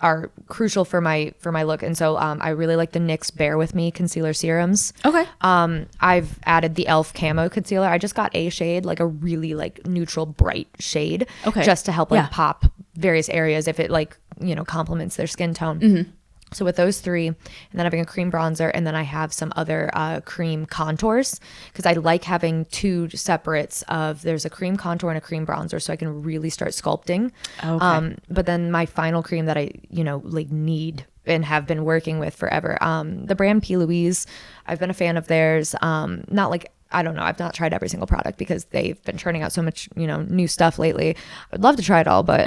are crucial for my look. And so I really like the NYX Bear With Me concealer serums. Okay. I've added the e.l.f. camo concealer. I just got a shade, like a really like neutral bright shade, Okay. just to help like Yeah. pop various areas if it like, you know, complements their skin tone. So with those 3, and then having a cream bronzer, and then I have some other cream contours, because I like having 2 separates of, there's a cream contour and a cream bronzer, so I can really start sculpting. Okay. But then my final cream that I, you know, like need and have been working with forever, the brand P. Louise, I've been a fan of theirs. Not like, I don't know, I've not tried every single product because they've been churning out so much, you know, new stuff lately. I'd love to try it all, but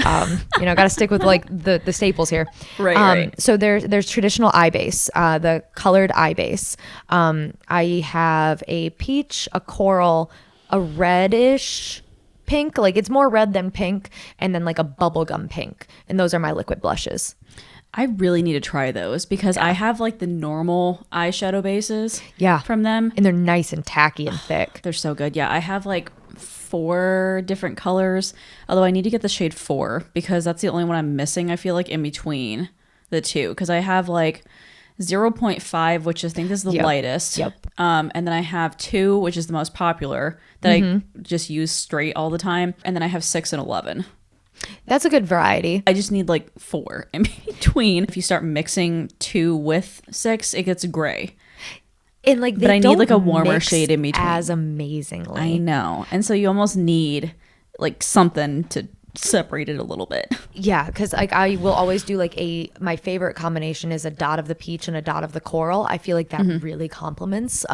you know, got to stick with like the staples here. Right. So there's traditional eye base, the colored eye base. I have a peach, a coral, a reddish pink, like it's more red than pink, and then like a bubblegum pink. And those are my liquid blushes. I really need to try those because I have like the normal eyeshadow bases Yeah. from them. And they're nice and tacky and thick. They're so good. Yeah, I have like 4 different colors, although I need to get the shade 4 because that's the only one I'm missing, I feel like, in between the 2, because I have like 0.5, which I think is the lightest. Yep. And then I have 2, which is the most popular that I just use straight all the time. And then I have 6 and 11. That's a good variety. I just need like 4 in between. If you start mixing 2 with 6, it gets gray. And like, But I need, don't like, a warmer mix shade in between. as amazingly. I know. And so you almost need like something to separate it a little bit. Yeah, because like I will always do like my favorite combination is a dot of the peach and a dot of the coral. I feel like that really complements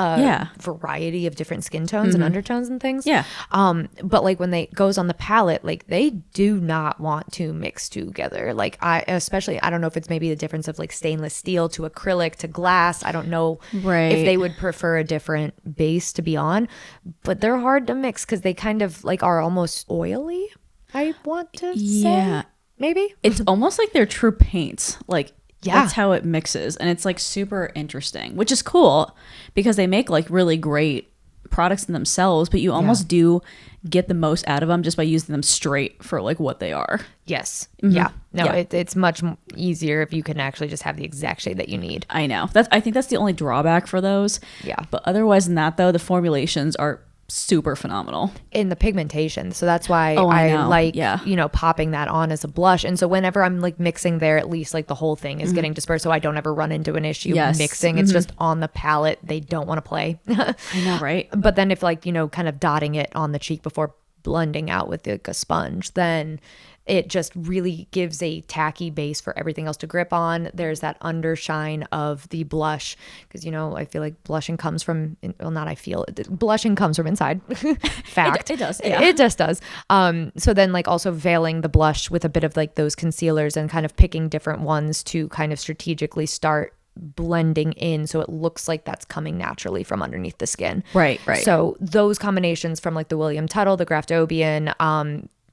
variety of different skin tones and undertones and things. Yeah. But like when they goes on the palette, like they do not want to mix together. Like I don't know if it's maybe the difference of like stainless steel to acrylic to glass. I don't know Right. if they would prefer a different base to be on, but they're hard to mix because they kind of like are almost oily, I want to Yeah. say. Maybe. It's almost like they're true paints. Like, Yeah. that's how it mixes. And it's like super interesting, which is cool because they make like really great products in themselves, but you almost do get the most out of them just by using them straight for like what they are. Yes. Yeah. No, Yeah. it's much easier if you can actually just have the exact shade that you need. I know. I think that's the only drawback for those. Yeah. But otherwise than that, though, the formulations are super phenomenal. In the pigmentation. So that's why Oh, I I know. like, Yeah. you know, popping that on as a blush. And so whenever I'm like mixing there, at least like the whole thing is getting dispersed. So I don't ever run into an issue Yes. mixing. It's just on the palette. They don't want to play. I know, right? But then if like, you know, kind of dotting it on the cheek before blending out with like a sponge, then it just really gives a tacky base for everything else to grip on. There's that undershine of the blush because, you know, I feel like blushing comes from, well, not I feel, blushing comes from inside. Fact. It does, yeah. It just does. So then like also veiling the blush with a bit of like those concealers and kind of picking different ones to kind of strategically start blending in so it looks like that's coming naturally from underneath the skin. Right. So those combinations from like the William Tuttle, the Graftobian,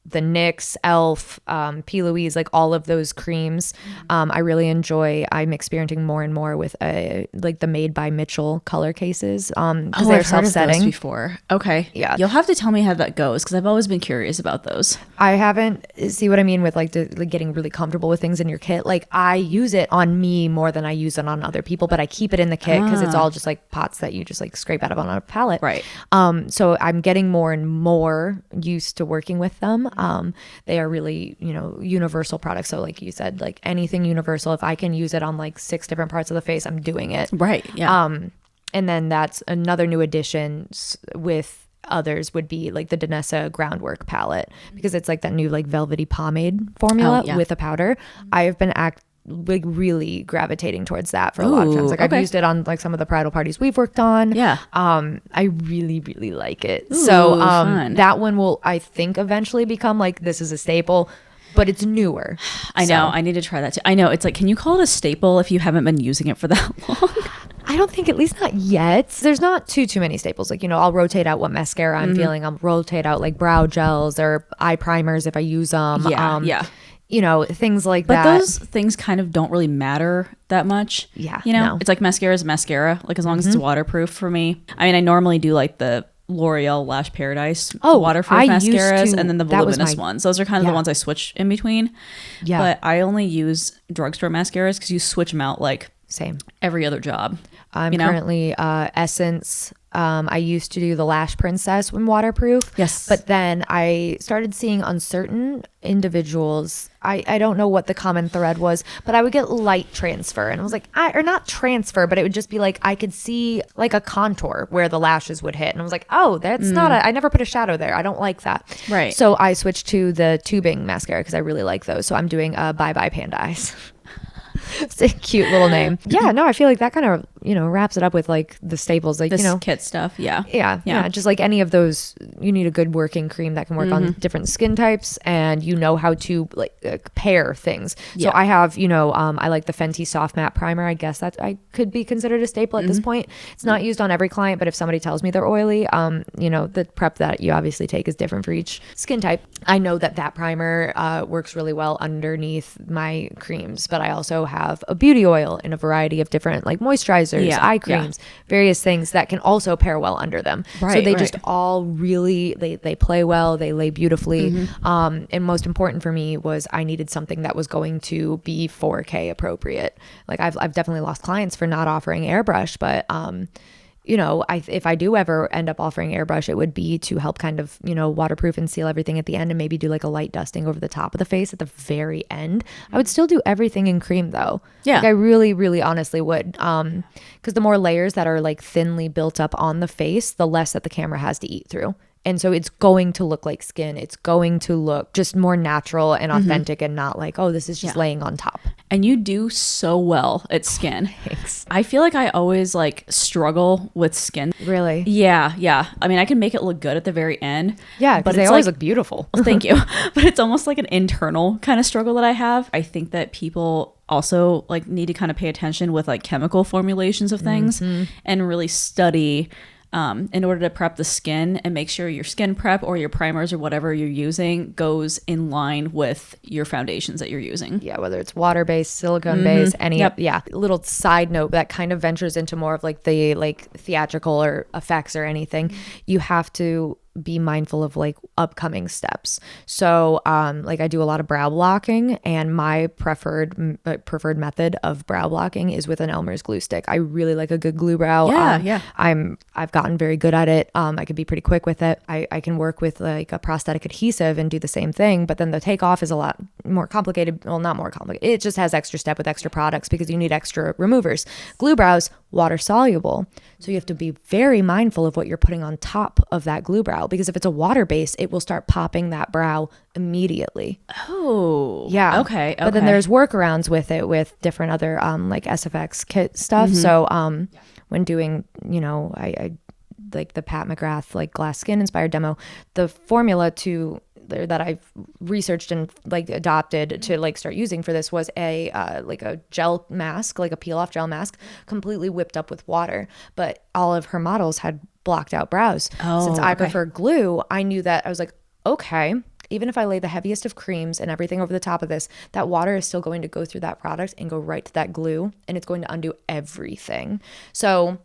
the NYX, Elf, P. Louise, like all of those creams. I really enjoy. I'm experimenting more and more with like the Made by Mitchell color cases because they're I've heard of those self-setting. before. Okay. Yeah. You'll have to tell me how that goes because I've always been curious about those. I haven't see what I mean with like getting really comfortable with things in your kit. Like I use it on me more than I use it on other people, but I keep it in the kit because it's all just like pots that you just like scrape out of on a palette. Right. So I'm getting more and more used to working with them. They are really, universal products. So like you said, like anything universal, if I can use it on like 6 different parts of the face, I'm doing it. Right. Yeah. And then that's another new addition with others would be like the Danessa Groundwork palette because it's like that new like velvety pomade formula with a powder. I have been like really gravitating towards that for a lot of times. Like I've used it on like some of the bridal parties we've worked on. Yeah. I really, really like it. So fun. that one will, I think, eventually become like this is a staple, but it's newer. I know. I need to try that too. I know. It's like, can you call it a staple if you haven't been using it for that long? I don't think, at least not yet. There's not too many staples. Like, I'll rotate out what mascara I'm feeling. I'll rotate out like brow gels or eye primers if I use them. Yeah. Things like but that. But those things kind of don't really matter that much. Yeah. No. It's like mascara is mascara. Like as long as it's waterproof for me. I mean, I normally do like the L'Oreal Lash Paradise waterproof mascaras and then the voluminous ones. Those are kind of the ones I switch in between. Yeah. But I only use drugstore mascaras because you switch them out like same every other job. I'm currently Essence. I used to do the Lash Princess when waterproof. Yes. But then I started seeing on certain individuals, I don't know what the common thread was, but I would get light transfer. And I was like, or not transfer, but it would just be like, I could see like a contour where the lashes would hit. And I was like, oh, that's not I never put a shadow there. I don't like that. Right. So I switched to the tubing mascara because I really like those. So I'm doing Bye Bye Panda Eyes. It's a cute little name. Yeah, no, I feel like that kind of, wraps it up with like the staples, like, this kit stuff. Yeah. Just like any of those, you need a good working cream that can work on different skin types and how to like pair things. So I have, I like the Fenty Soft Matte Primer. I guess that I could be considered a staple at this point. It's not used on every client, but if somebody tells me they're oily, the prep that you obviously take is different for each skin type. I know that primer works really well underneath my creams, but I also have a beauty oil in a variety of different like moisturizers, eye creams, various things that can also pair well under them. Right, so they just all really, they play well, they lay beautifully. And most important for me was I needed something that was going to be 4K appropriate. Like I've definitely lost clients for not offering airbrush, but if I do ever end up offering airbrush, it would be to help kind of, waterproof and seal everything at the end and maybe do like a light dusting over the top of the face at the very end. I would still do everything in cream though. Yeah. Like I really, really honestly would. Because the more layers that are like thinly built up on the face, the less that the camera has to eat through. And so it's going to look like skin. It's going to look just more natural and authentic and not like, oh, this is just laying on top. And you do so well at skin. Thanks. I feel like I always like struggle with skin. Really? Yeah. I mean, I can make it look good at the very end. Yeah, because they always look beautiful. Thank you. But it's almost like an internal kind of struggle that I have. I think that people also like need to kind of pay attention with like chemical formulations of things and really study in order to prep the skin and make sure your skin prep or your primers or whatever you're using goes in line with your foundations that you're using. Yeah, whether it's water-based, silicone-based, little side note that kind of ventures into more of like the like theatrical or effects or anything. You have to be mindful of like upcoming steps. So like I do a lot of brow blocking, and my preferred method of brow blocking is with an Elmer's glue stick. I really like a good glue brow. I've gotten very good at it. I can be pretty quick with it. I can work with like a prosthetic adhesive and do the same thing, but then the takeoff is a lot more complicated. Well, not more complicated. It just has extra step with extra products because you need extra removers. Glue brows, water soluble. So you have to be very mindful of what you're putting on top of that glue brow, because if it's a water base, it will start popping that brow immediately. Oh, yeah. Okay. But then there's workarounds with it with different other like SFX kit stuff. So when doing, I like the Pat McGrath like glass skin inspired demo, the formula that I've researched and like adopted to like start using for this was a like a gel mask, like a peel off gel mask, completely whipped up with water. But all of her models had blocked out brows. Since I prefer glue, I knew that I was like, okay, even if I lay the heaviest of creams and everything over the top of this, that water is still going to go through that product and go right to that glue, and it's going to undo everything. So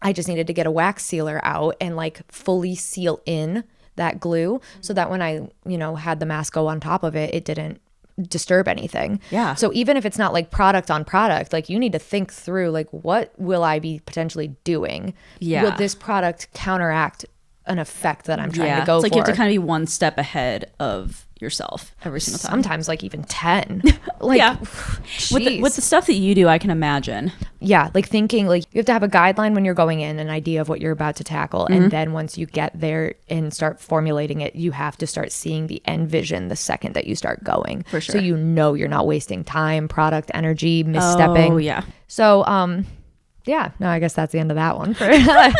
I just needed to get a wax sealer out and like fully seal in that glue so that when I, had the mask go on top of it, it didn't disturb anything. Yeah. So even if it's not like product on product, like you need to think through like, what will I be potentially doing? Yeah. Will this product counteract an effect that I'm trying to go it's like for? you have to kind of be one step ahead of yourself every single time. Sometimes like even 10. Like, yeah. With the stuff that you do, I can imagine. Yeah, like thinking like you have to have a guideline when you're going in, an idea of what you're about to tackle. And then once you get there and start formulating it, you have to start seeing the end vision the second that you start going. For sure. So you're not wasting time, product, energy, misstepping. Oh, yeah. So, yeah, no, I guess that's the end of that one. I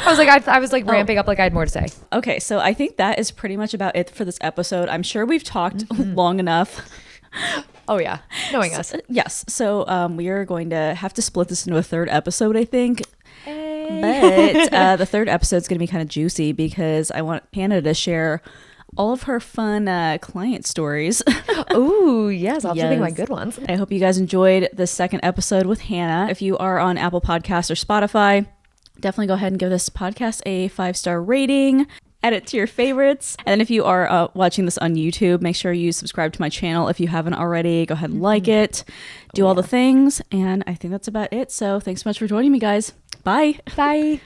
was like ramping up like I had more to say. Okay, so I think that is pretty much about it for this episode. I'm sure we've talked long enough. Oh yeah, knowing us. Yes. So we are going to have to split this into a third episode, I think. Hey. But the third episode is going to be kind of juicy because I want Hannah to share all of her fun client stories. Ooh, yes. I'll have to think of my Yes. good ones. I hope you guys enjoyed the second episode with Hannah. If you are on Apple Podcasts or Spotify, definitely go ahead and give this podcast a 5-star rating. Add it to your favorites. And then if you are watching this on YouTube, make sure you subscribe to my channel if you haven't already. Go ahead and like it. Do all the things. And I think that's about it. So thanks so much for joining me, guys. Bye. Bye.